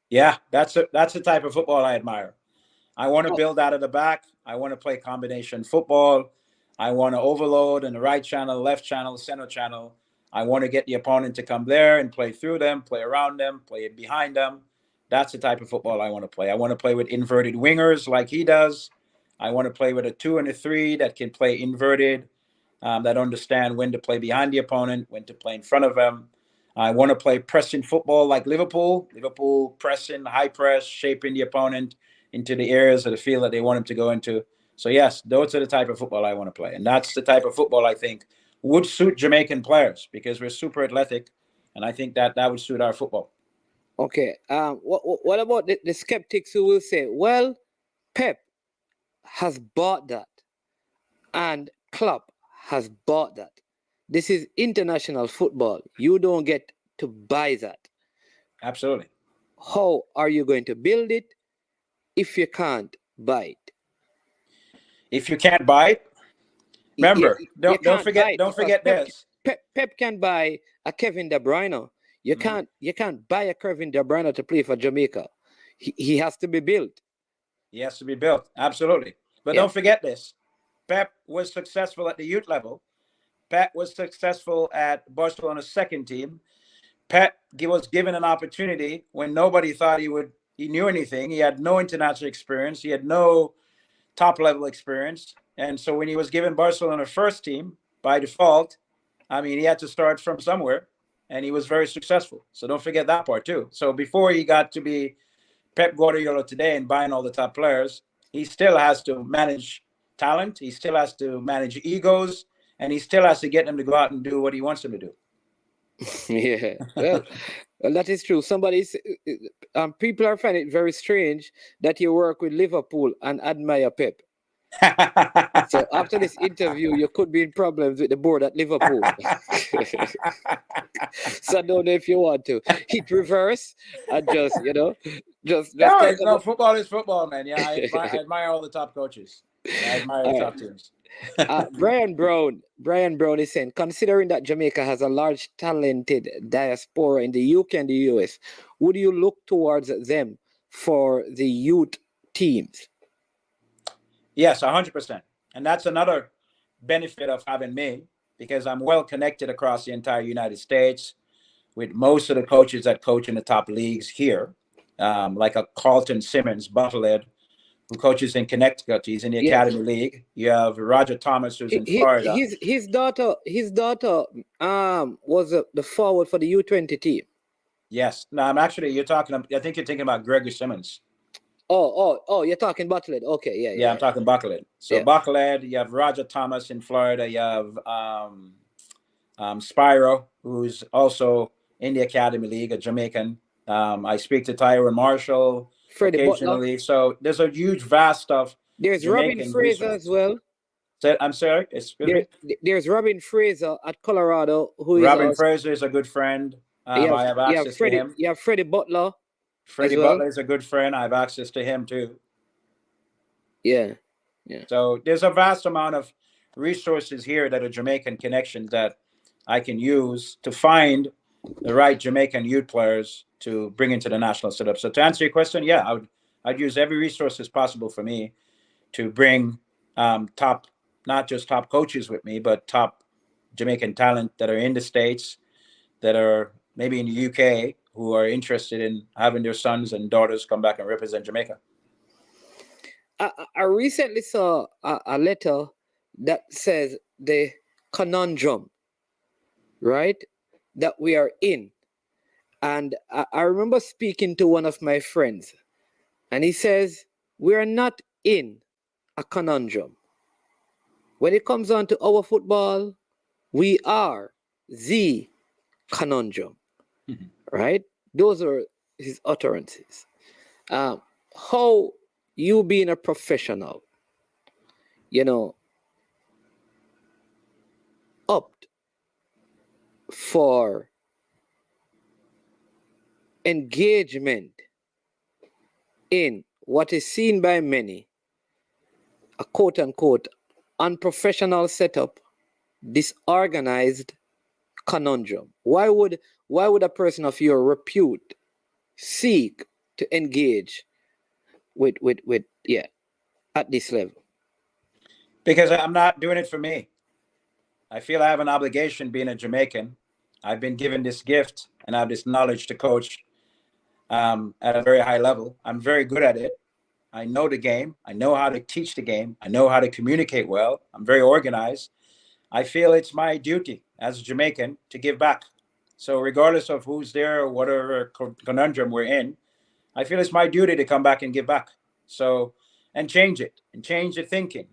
Yeah, that's the type of football I admire. I want to build out of the back. I want to play combination football. I want to overload in the right channel, left channel, center channel. I want to get the opponent to come there and play through them, play around them, play behind them. That's the type of football I want to play. I want to play with inverted wingers like he does. I want to play with a 2 and a 3 that can play inverted, that understand when to play behind the opponent, when to play in front of them. I want to play pressing football like Liverpool. Liverpool pressing, high press, shaping the opponent into the areas of the field that they want him to go into. So yes, those are the type of football I want to play. And that's the type of football I think would suit Jamaican players because we're super athletic. And I think that would suit our football. Okay. What about the skeptics who will say, well, Pep has bought that and Klopp has bought that. This is international football. You don't get to buy that. Absolutely. How are you going to build it if you can't buy it? If you can't buy it, remember, don't forget this. Pep can buy a Kevin De Bruyne. You can't buy a Kevin De Bruyne to play for Jamaica. He has to be built. He has to be built. Absolutely. But don't forget this. Pep was successful at the youth level. Pep was successful at Barcelona's second team. Pep was given an opportunity when nobody thought he knew anything. He had no international experience. He had no top level experience. And so when he was given Barcelona first team by default, I mean, he had to start from somewhere and he was very successful. So don't forget that part too. So before he got to be Pep Guardiola today and buying all the top players, he still has to manage talent. He still has to manage egos, and he still has to get them to go out and do what he wants them to do. Yeah, well, that is true. People are finding it very strange that you work with Liverpool and admire Pep. So after this interview, you could be in problems with the board at Liverpool. So I don't know if you want to hit reverse and just no, football is football, man. Yeah, I admire all the top coaches. I admire the top teams. Brian Brown is saying, considering that Jamaica has a large talented diaspora in the UK and the US, would you look towards them for the youth teams? Yes, 100%. And that's another benefit of having me, because I'm well connected across the entire United States with most of the coaches that coach in the top leagues here, like a Carlton Simmons, Buffalo, who coaches in Connecticut. He's in the Academy League. You have Roger Thomas, who's in Florida. His daughter was the forward for the U20 team. Yes. No, I think you're thinking about Gregory Simmons. Oh, you're talking Buckland. Okay, yeah. I'm talking Buckland. So Buckland, you have Roger Thomas in Florida. You have Spyro, who's also in the Academy League, a Jamaican. I speak to Tyrone Marshall. Freddie Butler. occasionally. So there's a huge vast of There's Robin Jamaican Fraser as resources. well. I'm sorry, excuse me. There's Robin Fraser at Colorado, who is Robin also, Fraser is a good friend. you have, I have you have access to Freddie, him. you have Freddie Butler Freddie as well. Butler is a good friend. I have access to him too. Yeah. So there's a vast amount of resources here that are Jamaican connections that I can use to find the right Jamaican youth players to bring into the national setup. So to answer your question, yeah, I'd use every resources possible for me to bring top, not just top coaches with me, but top Jamaican talent that are in the States, that are maybe in the UK, who are interested in having their sons and daughters come back and represent Jamaica. I recently saw a letter that says the conundrum, right, that we are in. And I remember speaking to one of my friends, and he says, we are not in a conundrum. When it comes on to our football, we are the conundrum, right? Those are his utterances. How you being a professional, opt for engagement in what is seen by many a quote unquote unprofessional setup, disorganized conundrum. Why would a person of your repute seek to engage with at this level? Because I'm not doing it for me. I feel I have an obligation being a Jamaican. I've been given this gift and I have this knowledge to coach at a very high level. I'm very good at it. I know the game. I know how to teach the game. I know how to communicate well. I'm very organized. I feel it's my duty as a Jamaican to give back. So regardless of who's there or whatever conundrum we're in, I feel it's my duty to come back and give back. So, and change it, and change the thinking,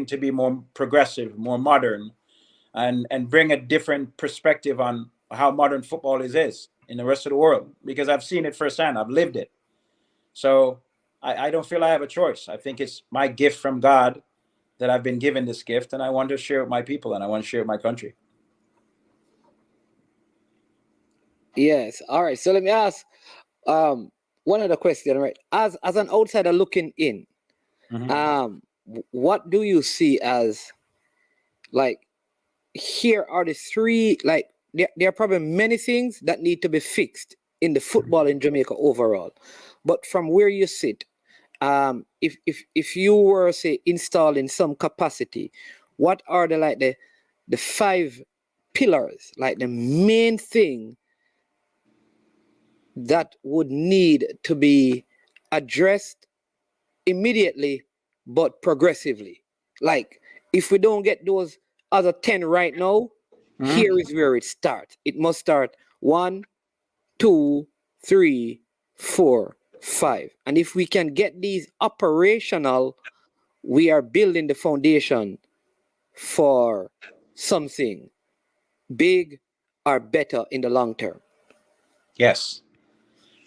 to be more progressive, more modern, and bring a different perspective on how modern football is in the rest of the world, because I've seen it firsthand. I've lived it. So I don't feel I have a choice. I think it's my gift from God that I've been given this gift, and I want to share it with my people, and I want to share it with my country. Yes. All right. So let me ask one other question, right? As an outsider looking in, what do you see as, like, here are the three, like, there are probably many things that need to be fixed in the football in Jamaica overall. But from where you sit, if you were, say, installed in some capacity, what are the five pillars, like the main thing that would need to be addressed immediately but progressively? Like, if we don't get those other 10 right now, here is where it starts. It must start 1, 2, 3, 4, 5. And if we can get these operational, we are building the foundation for something big or better in the long term. Yes.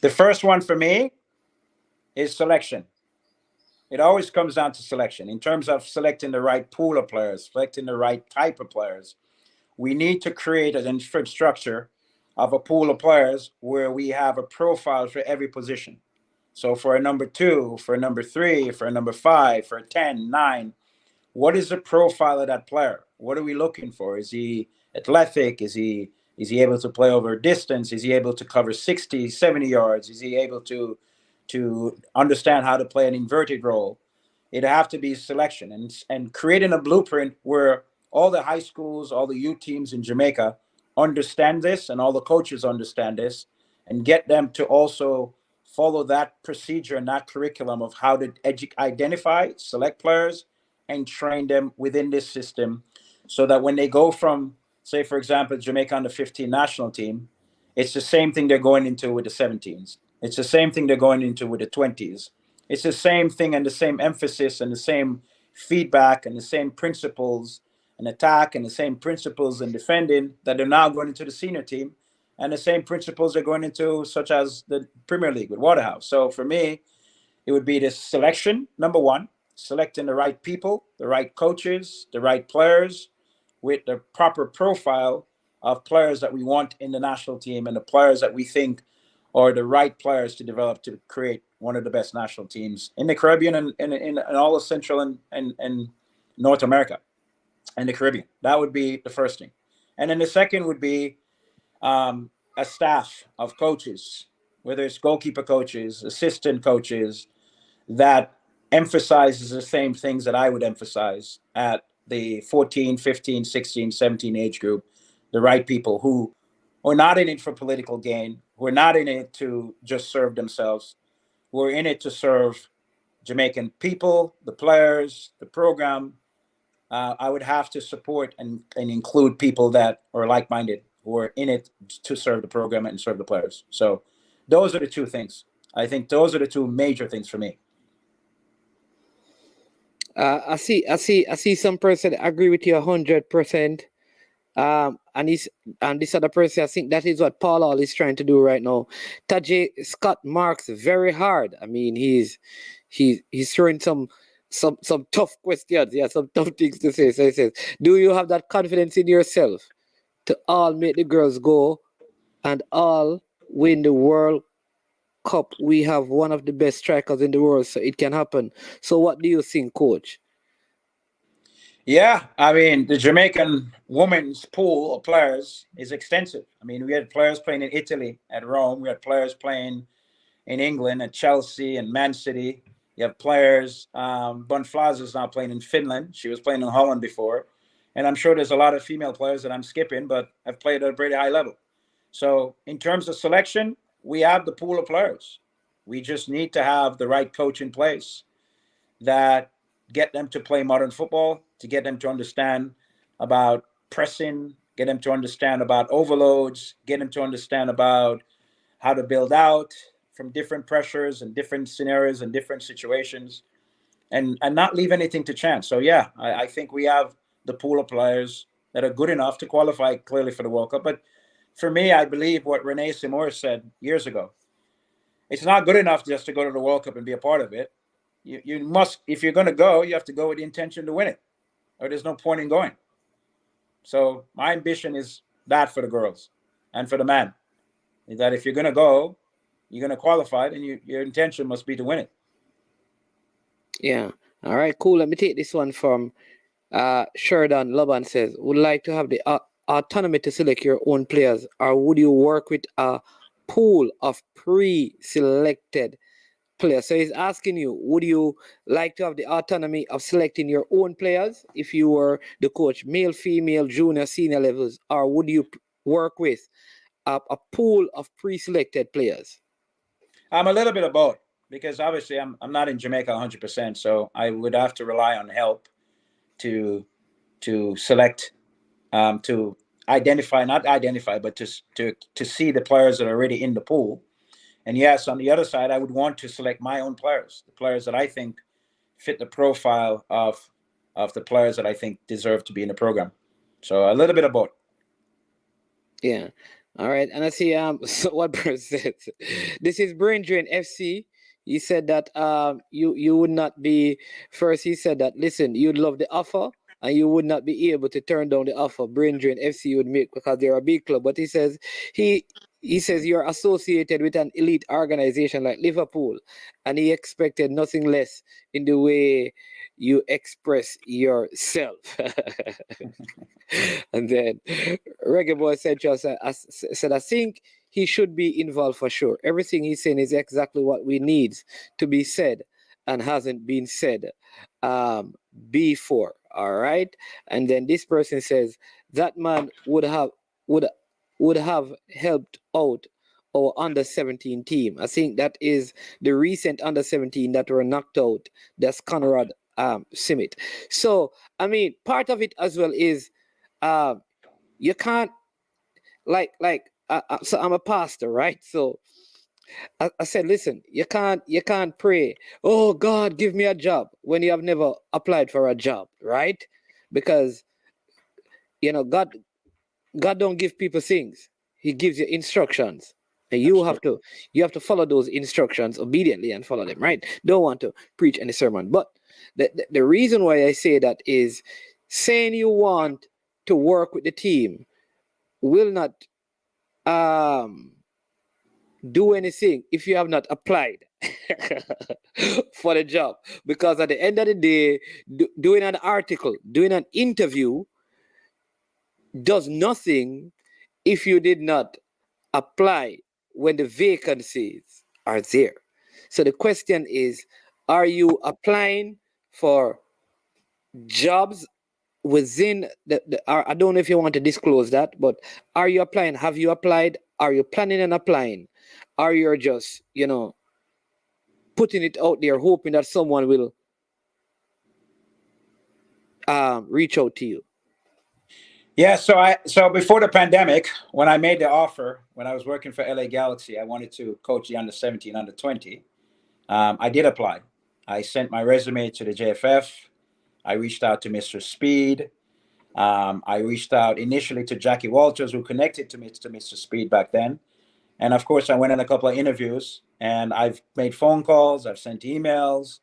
The first one for me is selection. It always comes down to selection. In terms of selecting the right pool of players, selecting the right type of players, we need to create an infrastructure of a pool of players where we have a profile for every position. So for a number 2, for a number 3, for a number 5, for a 10, 9, what is the profile of that player? What are we looking for? Is he athletic? Is he able to play over distance? Is he able to cover 60, 70 yards? Is he able to understand how to play an inverted role? It'd have to be selection and creating a blueprint where all the high schools, all the youth teams in Jamaica understand this, and all the coaches understand this, and get them to also follow that procedure and that curriculum of how to identify, select players, and train them within this system, so that when they go from, say, for example, Jamaica under 15 national team, it's the same thing they're going into with the 17s. It's the same thing they're going into with the 20s. It's the same thing and the same emphasis and the same feedback and the same principles and attack and the same principles and defending that they're now going into the senior team. And the same principles are going into such as the Premier League with Waterhouse. So for me, it would be this selection, number one, selecting the right people, the right coaches, the right players with the proper profile of players that we want in the national team and the players that we think are the right players to develop to create one of the best national teams in the Caribbean and in all of Central and North America and the Caribbean. That would be the first thing. And then the second would be a staff of coaches, whether it's goalkeeper coaches, assistant coaches, that emphasizes the same things that I would emphasize at the 14, 15, 16, 17 age group, the right people who are not in it for political gain, who are not in it to just serve themselves, who are in it to serve Jamaican people, the players, the program. I would have to support and include people that are like-minded, who are in it to serve the program and serve the players. So those are the two things. I think those are the two major things for me. I see some person agree with you 100%. And this other person, I think that is what Paul Hall is trying to do right now. Tajay Scott marks very hard. I mean, he's throwing some tough questions. Yeah, some tough things to say. So he says, do you have that confidence in yourself to all make the girls go and all win the World Cup? We have one of the best strikers in the world, so it can happen. So what do you think, coach? Yeah, I mean, the Jamaican women's pool of players is extensive. I mean, we had players playing in Italy at Rome. We had players playing in England at Chelsea and Man City. You have players, Bonflaza is now playing in Finland. She was playing in Holland before. And I'm sure there's a lot of female players that I'm skipping, but have played at a pretty high level. So in terms of selection, we have the pool of players. We just need to have the right coach in place that get them to play modern football, to get them to understand about pressing, get them to understand about overloads, get them to understand about how to build out from different pressures and different scenarios and different situations, and not leave anything to chance. So yeah, I think we have the pool of players that are good enough to qualify clearly for the World Cup. But for me, I believe what Renee Seymour said years ago. It's not good enough just to go to the World Cup and be a part of it. You must, if you're going to go, you have to go with the intention to win it, or there's no point in going. So my ambition is that for the girls and for the man, is that if you're going to go, you're going to qualify, and your intention must be to win it. Yeah. All right, cool. Let me take this one from Sheridan Loban says, would like to have the autonomy to select your own players, or would you work with a pool of pre-selected players? So he's asking you, would you like to have the autonomy of selecting your own players if you were the coach, male, female, junior, senior levels, or would you work with a pool of pre-selected players? I'm a little bit of both, because obviously I'm not in Jamaica 100%, so I would have to rely on help to select, to identify, not identify, but to see the players that are already in the pool. And yes, on the other side, I would want to select my own players, the players that I think fit the profile of the players that I think deserve to be in the program. So a little bit of both. Yeah. All right. And I see so what Bruce said. This is Brain Drain FC. He said that you would not be first. He said that, listen, you'd love the offer and you would not be able to turn down the offer Brain Drain FC would make, because they're a big club. But he says he says you're associated with an elite organization like Liverpool, and he expected nothing less in the way you express yourself. And then Reggae Boy said, I think he should be involved for sure. Everything he's saying is exactly what we need to be said and hasn't been said before. All right. And then this person says that man would have helped out our under-17 team. I think that is the recent under-17 that were knocked out. That's Conrad Simit. So, I mean, part of it as well is you can't, so I'm a pastor, right? So I said, listen, you can't pray, oh God, give me a job, when you have never applied for a job, right? Because, God don't give people things. he gives you instructions, and you have to follow those instructions obediently and follow them, right? Don't want to preach any sermon. But the reason why I say that is saying you want to work with the team will not do anything if you have not applied for the job. Because at the end of the day, doing an article, doing an interview does nothing if you did not apply when the vacancies are there. So the question is, are you applying for jobs within I don't know if you want to disclose that, but are you applying? Have you applied? Are you planning on applying? Are you just, putting it out there, hoping that someone will reach out to you? Yeah, so before the pandemic, when I made the offer, when I was working for LA Galaxy, I wanted to coach the under 17, under 20. I did apply. I sent my resume to the JFF. I reached out to Mr. Speed. I reached out initially to Jackie Walters, who connected to Mr. Speed back then. And of course, I went on a couple of interviews, and I've made phone calls. I've sent emails.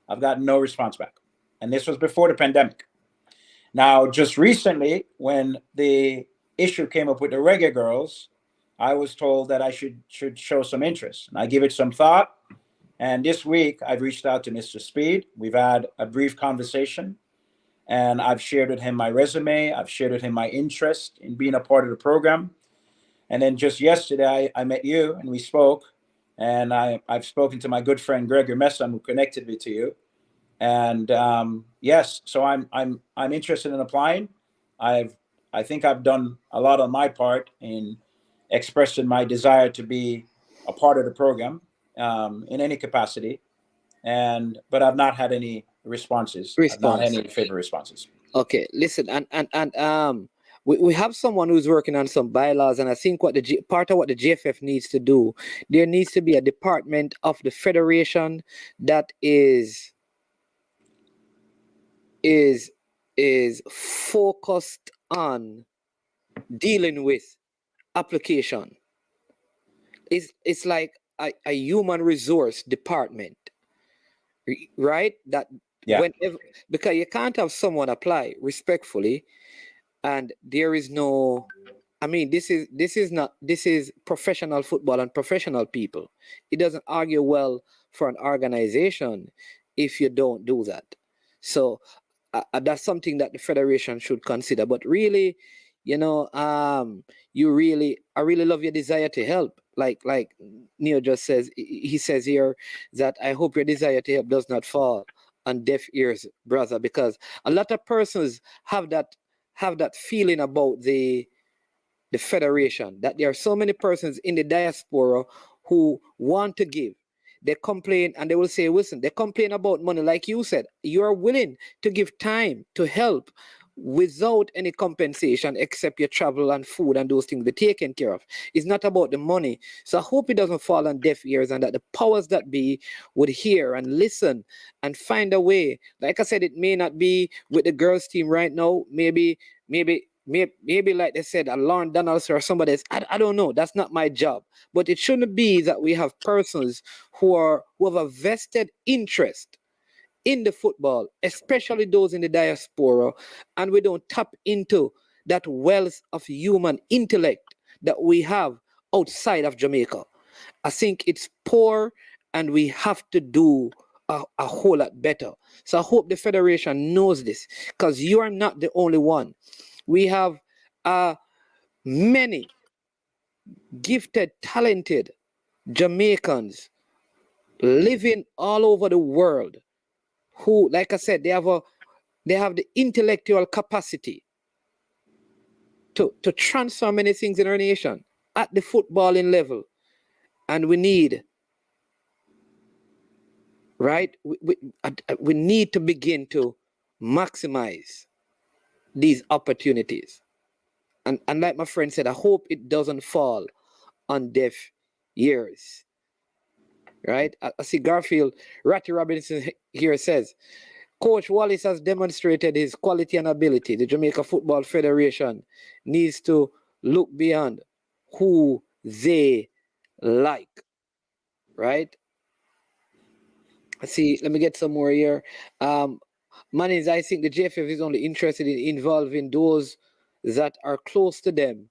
I've gotten no response back. And this was before the pandemic. Now, just recently, when the issue came up with the Reggae Girlz, I was told that I should show some interest. And I give it some thought. And this week, I've reached out to Mr. Speed. We've had a brief conversation. And I've shared with him my resume. I've shared with him my interest in being a part of the program. And then just yesterday, I met you and we spoke. And I've spoken to my good friend Gregory Messam, who connected me to you. And yes, so I'm interested in applying. I think I've done a lot on my part in expressing my desire to be a part of the program in any capacity. But I've not had any responses. I've not had any favor responses. Okay, listen, and we have someone who's working on some bylaws, and I think part of what the JFF needs to do, there needs to be a department of the federation that is focused on dealing with application. It's like a human resource department, right? That whenever, because you can't have someone apply respectfully and there is no, I mean, this is professional football and professional people. It doesn't argue well for an organization if you don't do that. So that's something that the federation should consider. But really, I really love your desire to help. Like Neo just says, he says here that I hope your desire to help does not fall on deaf ears, brother, because a lot of persons have that feeling about the federation, that there are so many persons in the diaspora who want to give. They complain and they will say, listen, they complain about money. Like you said, you are willing to give time to help without any compensation except your travel and food and those things be taken care of. It's not about the money. So I hope it doesn't fall on deaf ears and that the powers that be would hear and listen and find a way. Like I said, it may not be with the girls team right now. Maybe like they said, a Lauren Donaldson or somebody else. I don't know. That's not my job. But it shouldn't be that we have persons who have a vested interest in the football, especially those in the diaspora, and we don't tap into that wealth of human intellect that we have outside of Jamaica. I think it's poor, and we have to do a whole lot better. So I hope the federation knows this, because you are not the only one. We have many gifted, talented Jamaicans living all over the world who, like I said, they have the intellectual capacity to transfer many things in our nation at the footballing level. And we need, right? We need to begin to maximize these opportunities. And like my friend said, I hope it doesn't fall on deaf ears. Right? I see Garfield, Ratty Robinson here says, Coach Wallace has demonstrated his quality and ability. The Jamaica Football Federation needs to look beyond who they like, right? Let's see, let me get some more here. Manins, I think the JFF is only interested in involving those that are close to them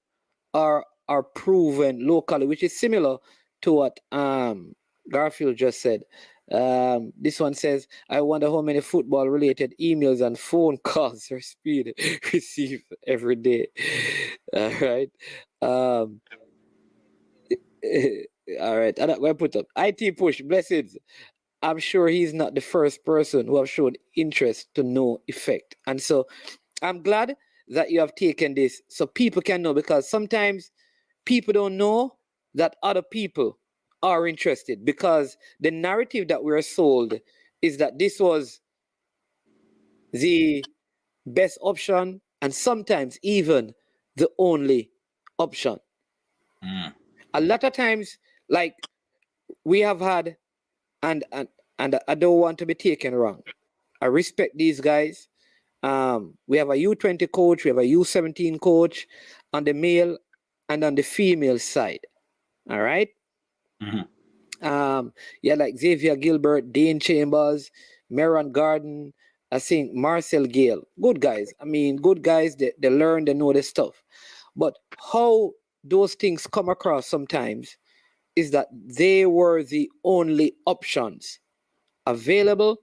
or are proven locally, which is similar to what Garfield just said. This one says, I wonder how many football related emails and phone calls or speed receive every day. All right. All right. And I'm going to put up IT push blessings. I'm sure he's not the first person who have shown interest to no effect. And so I'm glad that you have taken this so people can know, because sometimes people don't know that other people are interested, because the narrative that we're sold is that this was the best option and sometimes even the only option. A lot of times, like we have had, and I don't want to be taken wrong. I respect these guys. We have a U20 coach, we have a U17 coach on the male and on the female side. All right. Yeah, like Xavier Gilbert, Dane Chambers, Meron Garden, I think Marcel Gale. Good guys. I mean, good guys. They learn, they know the stuff. But how those things come across sometimes is that they were the only options available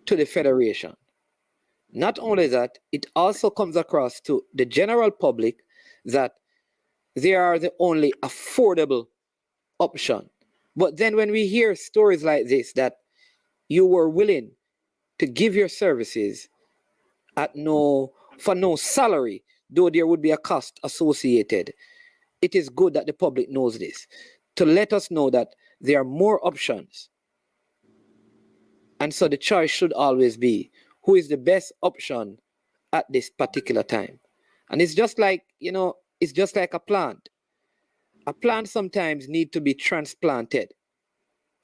to the federation. Not only that, it also comes across to the general public that they are the only affordable option. But then when we hear stories like this, that you were willing to give your services for no salary, though there would be a cost associated, it is good that the public knows this, to let us know that there are more options. And so the choice should always be who is the best option at this particular time. And it's just like, it's just like a plant. A plant sometimes needs to be transplanted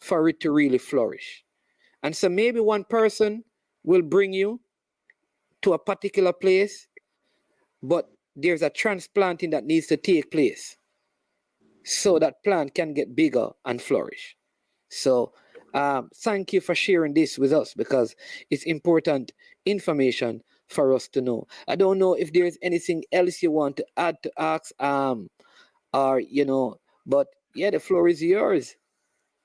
for it to really flourish. And so maybe one person will bring you to a particular place, but there's a transplanting that needs to take place so that plant can get bigger and flourish. So thank you for sharing this with us, because it's important information for us to know. I don't know if there's anything else you want to add to ask, but yeah, the floor is yours.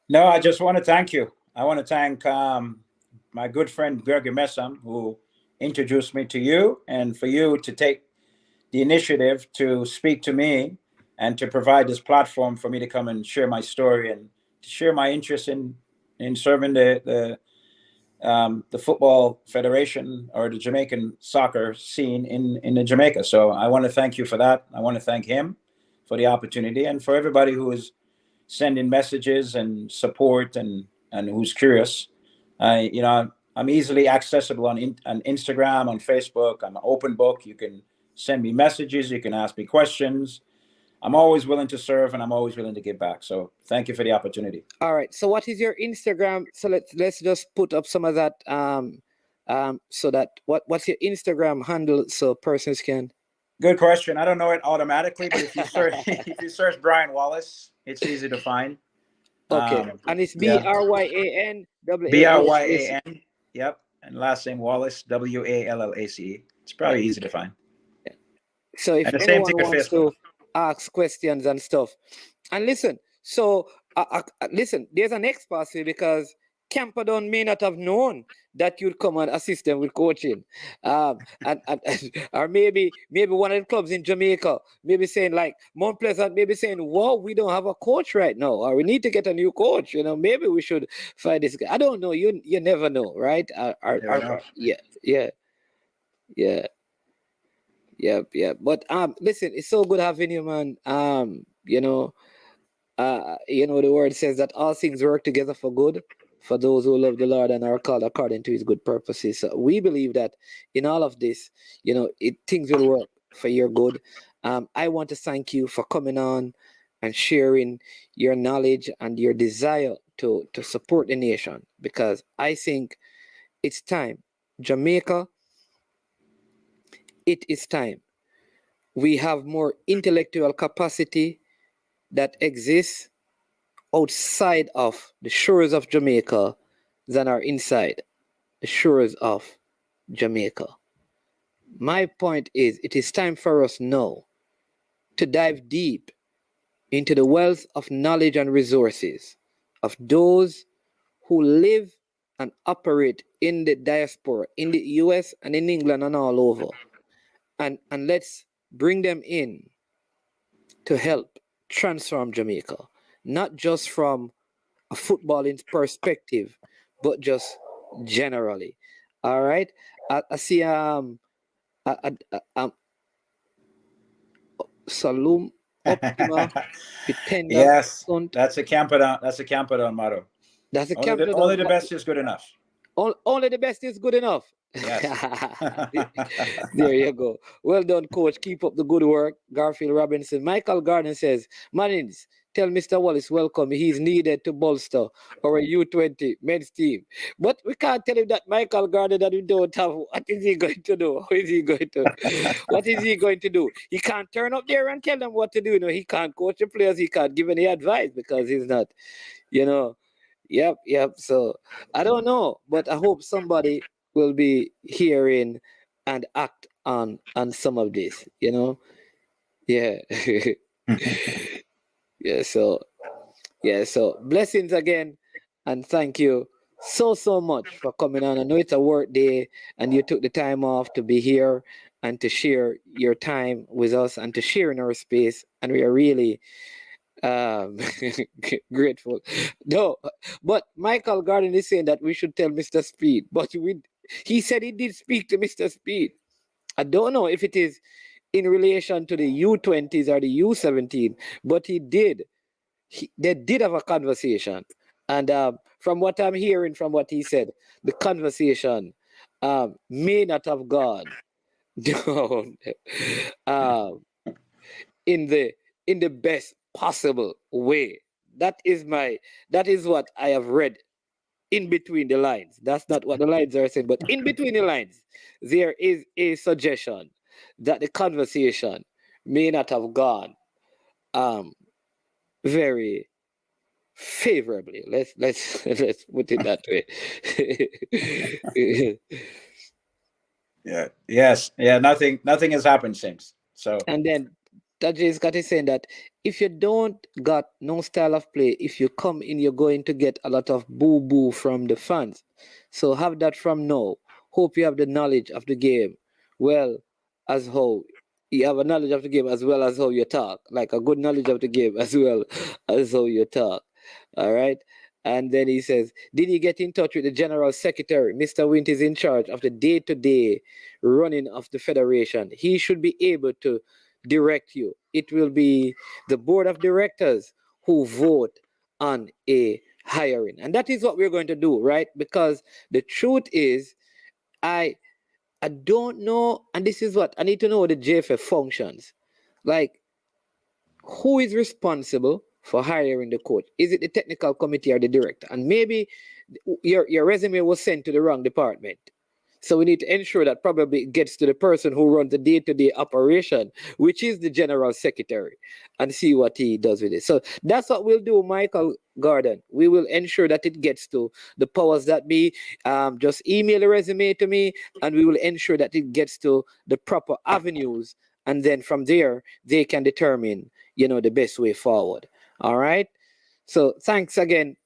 No, I just want to thank you. I want to thank my good friend Gregory Messam, who introduced me to you, and for you to take the initiative to speak to me and to provide this platform for me to come and share my story and to share my interest in serving the football federation or the Jamaican soccer scene in the Jamaica. So I want to thank you for that. I want to thank him for the opportunity, and for everybody who is sending messages and support and who's curious. I'm easily accessible on Instagram, on Facebook. I'm an open book. You can send me messages. You can ask me questions. I'm always willing to serve, and I'm always willing to give back. So thank you for the opportunity. All right. So what is your Instagram? So let's just put up some of that. So that what's your Instagram handle so persons can? Good question. I don't know it automatically, but if you search Brian Wallace, it's easy to find. Okay. And it's BRYAN. BRYAN. Yep. And last name Wallace, WALLACE. It's probably easy to find. So if anyone wants to ask questions and stuff, and listen, so listen, there's an expert here, because Camperdown may not have known that you'd come and assist them with coaching, and or maybe one of the clubs in Jamaica maybe saying, like Mount Pleasant, maybe saying, "Whoa, we don't have a coach right now, or we need to get a new coach. Maybe we should find this guy." I don't know. You never know, right? Yeah. But listen, it's so good having you, man. The word says that all things work together for good for those who love the Lord and are called according to his good purposes. So we believe that in all of this, things will work for your good. I want to thank you for coming on and sharing your knowledge and your desire to support the nation, because I think it's time. Jamaica, it is time. We have more intellectual capacity. that exists outside of the shores of Jamaica than are inside the shores of Jamaica. My point is, it is time for us now to dive deep into the wealth of knowledge and resources of those who live and operate in the diaspora, in the US and in England and all over. And let's bring them in to help transform Jamaica, not just from a footballing perspective, but just generally. All right. I see Salum Optima Pitenda. Yes, that's a Camperdown. That's a Camperdown motto. That's a Only the best is good enough. Only the best is good enough. Yes. There you go. Well done, coach. Keep up the good work. Garfield Robinson. Michael Garden says, Manins, tell Mr. Wallace welcome. He's needed to bolster our U20 men's team. But we can't tell him that Michael Garden that we don't have. What is he going to do? What is he going to do? He can't turn up there and tell them what to do. You know, he can't coach the players. He can't give any advice because he's not, you know. Yep. So I don't know, but I hope somebody will be hearing and act on some of this, you know. Yeah. So blessings again, and thank you so much for coming on. I know it's a work day and you took the time off to be here and to share your time with us and to share in our space, and we are really grateful. No, but Michael Garden is saying that we should tell Mr. Speed, but he said he did speak to Mr. Speed. I don't know if it is in relation to the U20s or the U17, but they did have a conversation, and from what I'm hearing from what he said, the conversation may not have gone down in the best possible way. That is what I have read in between the lines. That's not what the lines are saying, but in between the lines, there is a suggestion that the conversation may not have gone very favorably. Let's put it that way. Yeah. Yes. Yeah. Nothing has happened since. So. And then Tajay Scott is saying that if you don't got no style of play, if you come in, you're going to get a lot of boo-boo from the fans. So have that from now. Hope you have the knowledge of the game. Well, as how you have a knowledge of the game as well as how you talk. Like a good knowledge of the game as well as how you talk. All right. And then he says, did you get in touch with the General Secretary? Mr. Wint is in charge of the day-to-day running of the Federation. He should be able to direct you. It will be the board of directors who vote on a hiring. And that is what we're going to do, right? Because the truth is, I don't know, and this is what I need to know, the JFF functions. Like, who is responsible for hiring the coach? Is it the technical committee or the director? And maybe your resume was sent to the wrong department. So we need to ensure that probably it gets to the person who runs the day-to-day operation, which is the general secretary, and see what he does with it. So that's what we'll do, Michael Garden. We will ensure that it gets to the powers that be. Just email a resume to me, and we will ensure that it gets to the proper avenues. And then from there, they can determine, the best way forward. All right. So thanks again,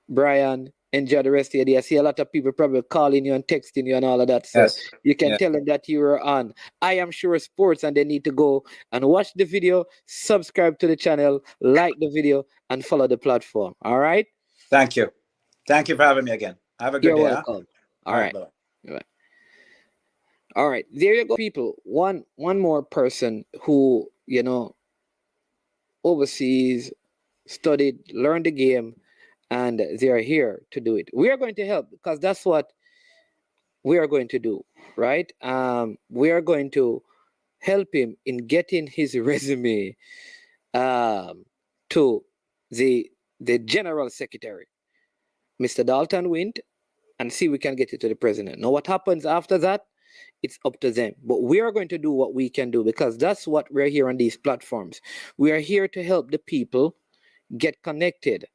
Brian. Enjoy the rest of your day. I see a lot of people probably calling you and texting you and all of that. So yes. You can tell them that you were on I Am Sure Sports, and they need to go and watch the video, subscribe to the channel, like the video, and follow the platform. All right? Thank you. Thank you for having me again. Have a good day. You're welcome. Huh? All right. Bye. All right. There you go, people. One more person who, overseas, studied, learned the game, and they are here to do it. We are going to help because that's what we are going to do, right? We are going to help him in getting his resume to the general secretary, Mr. Dalton Wint, and see if we can get it to the president. Now, what happens after that? It's up to them. But we are going to do what we can do, because that's what we're here on these platforms. We are here to help the people get connected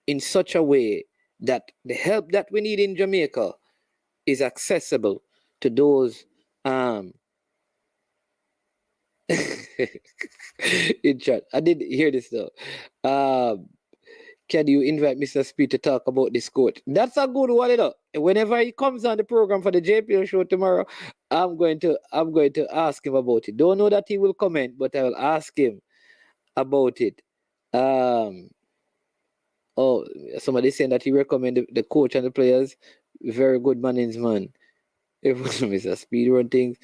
in such a way that the help that we need in Jamaica is accessible to those in chat. I did hear this though. Can you invite Mr. Speed to talk about this coach? That's a good one, you know. Whenever he comes on the program for the JPL show tomorrow, I'm going to ask him about it. Don't know that he will comment, but I will ask him about it. Oh, somebody saying that he recommended the coach and the players. Very good man's man. If Mr. Speed run things.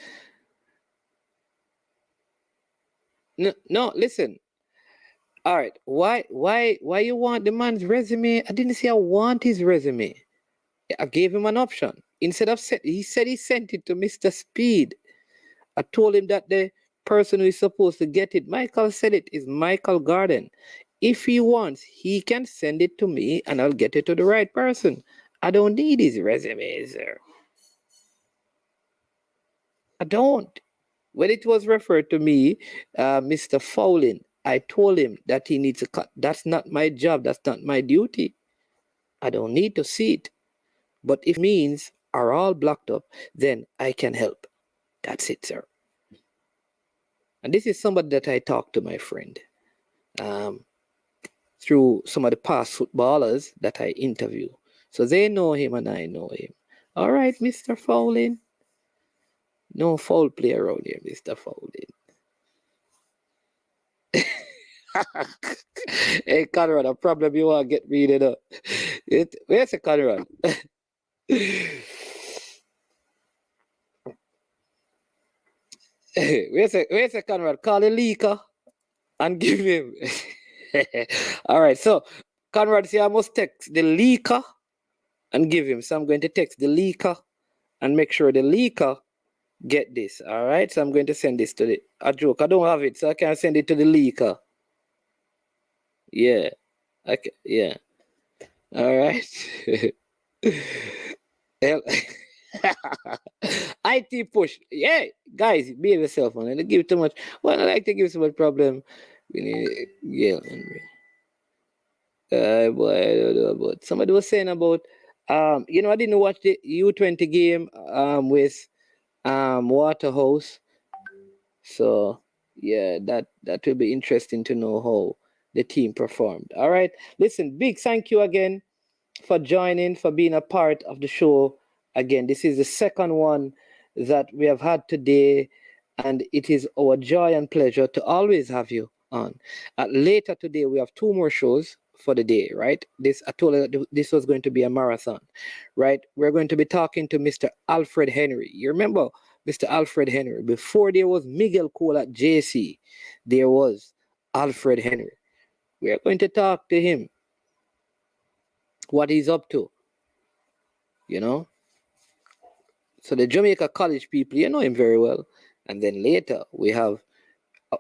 No, listen. All right, why you want the man's resume? I didn't say I want his resume. I gave him an option. Instead of he said he sent it to Mr. Speed. I told him that the person who is supposed to get it, Michael said it, is Michael Garden. If he wants, he can send it to me and I'll get it to the right person. I don't need his resume, sir. I don't. When it was referred to me, Mr. Fowling, I told him that he needs to cut. That's not my job. That's not my duty. I don't need to see it. But if means are all blocked up, then I can help. That's it, sir. And this is somebody that I talked to, my friend, through some of the past footballers that I interview. So they know him and I know him. All right, Mr. Fowling. No foul play around here, Mr. Fowling. Hey, Conrad, a problem you want to get rid of. Where's the Conrad? Where's the Conrad? Call the leaker and give him. All right, so Conrad say I must text the leaker and give him. So I'm going to text the leaker and make sure the leaker get this. All right, so I'm going to send this to a joke. I don't have it, so I can't send it to the leaker. Yeah. Okay. Yeah. All right. IT push. Yeah, guys, behave yourself, man. Don't give too much. Well, I like to give so much problem. We need boy, I don't know about. Somebody was saying about I didn't watch the U20 game with Waterhouse. So yeah, that will be interesting to know how the team performed. All right. Listen, big thank you again for joining, for being a part of the show. Again, this is the second one that we have had today, and it is our joy and pleasure to always have you on. Later today, we have 2 more shows for the day, right? I told you that this was going to be a marathon, right? We're going to be talking to Mr. Alfred Henry. You remember Mr. Alfred Henry? Before there was Miguel Cole at JC, there was Alfred Henry. We are going to talk to him, what he's up to, So the Jamaica College people, you know him very well. And then later, we have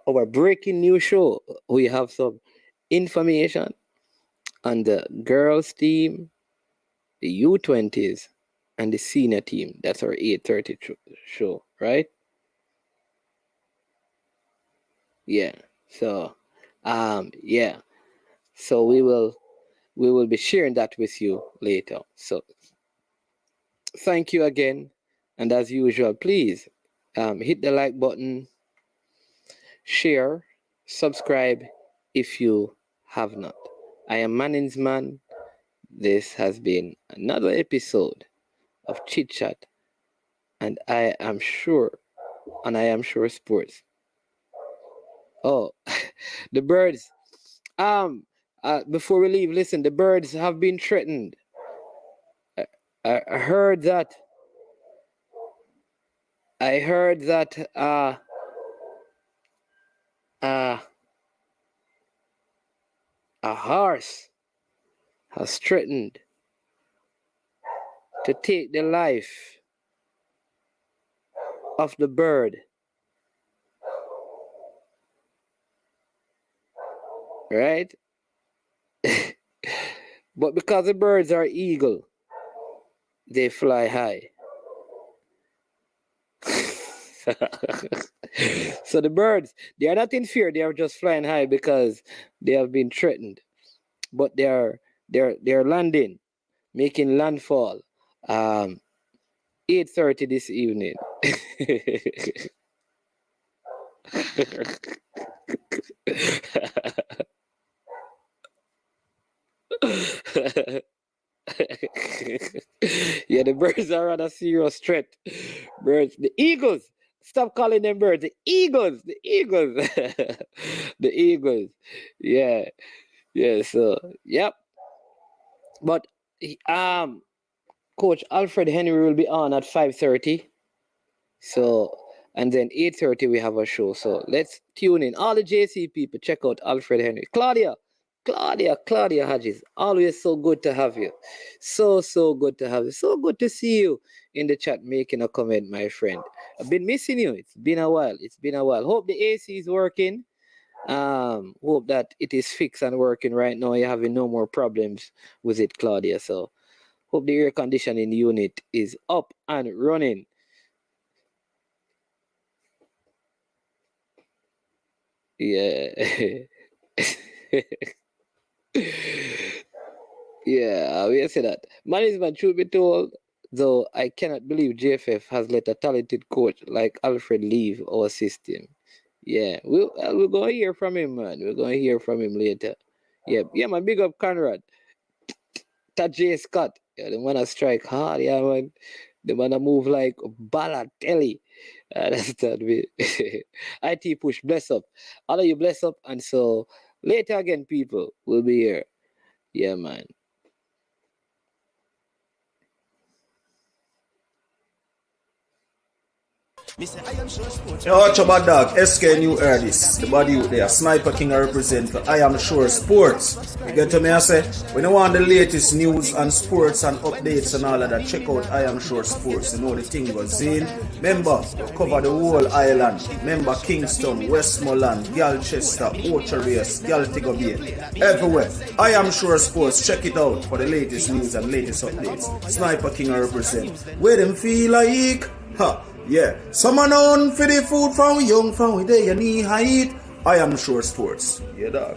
our breaking news show. We have some information on the girls team, the U20s, and the senior team. That's our 8:30 show, right? Yeah. So, yeah. So we will be sharing that with you later. So thank you again. And as usual, please hit the like button, share, subscribe if you have not. I am Manning's Man. This has been another episode of Chit Chat, and I am sure sports. Oh, the birds. Before we leave, listen, the birds have been threatened. I heard that a horse has threatened to take the life of the bird. Right? But because the birds are eagle, they fly high. So the birds, they are not in fear. They are just flying high because they have been threatened. But they're landing, making landfall. 8:30 this evening. Yeah, the birds are on a serious threat. Birds, the eagles. Stop calling them birds. The eagles. The eagles. The eagles. Yeah. Yeah. So, yep. But Coach Alfred Henry will be on at 5:30. So, and then 8:30 we have a show. So let's tune in. All the JC people, check out Alfred Henry. Claudia Hodges. Always so good to have you. So good to have you. So good to see you in the chat making a comment, my friend. I've been missing you. It's been a while. Hope the AC is working. Hope that it is fixed and working right now. You're having no more problems with it, Claudia. So hope the air conditioning unit is up and running. Yeah. Yeah, we say that. Management, truth be told, though, I cannot believe JFF has let a talented coach like Alfred leave our system. Yeah, we're going to hear from him, man. We're going to hear from him later. Yeah, my big up Conrad. Tajay Scott. Yeah, the man strike hard, yeah, man. The man move like Balotelli. That's that me. IT push, bless up. All of you bless up. And so later again, people will be here. Yeah, man. Yo, watch your bad dog, SK New Erdis, the body out there, Sniper King I represent for I Am Sure Sports. You get to me, I say, when you want the latest news and sports and updates and all of that, check out I Am Sure Sports. You know the thing goes in. Remember, cover the whole island. Remember Kingston, Westmoreland, Galchester, Ocho Race, Galtigo Bay, everywhere. I Am Sure Sports, check it out for the latest news and latest updates. Sniper King I represent. Where them feel like, ha. Yeah, someone on for the food from young, from where they knee height. I Am Sure Sports. Yeah, dog.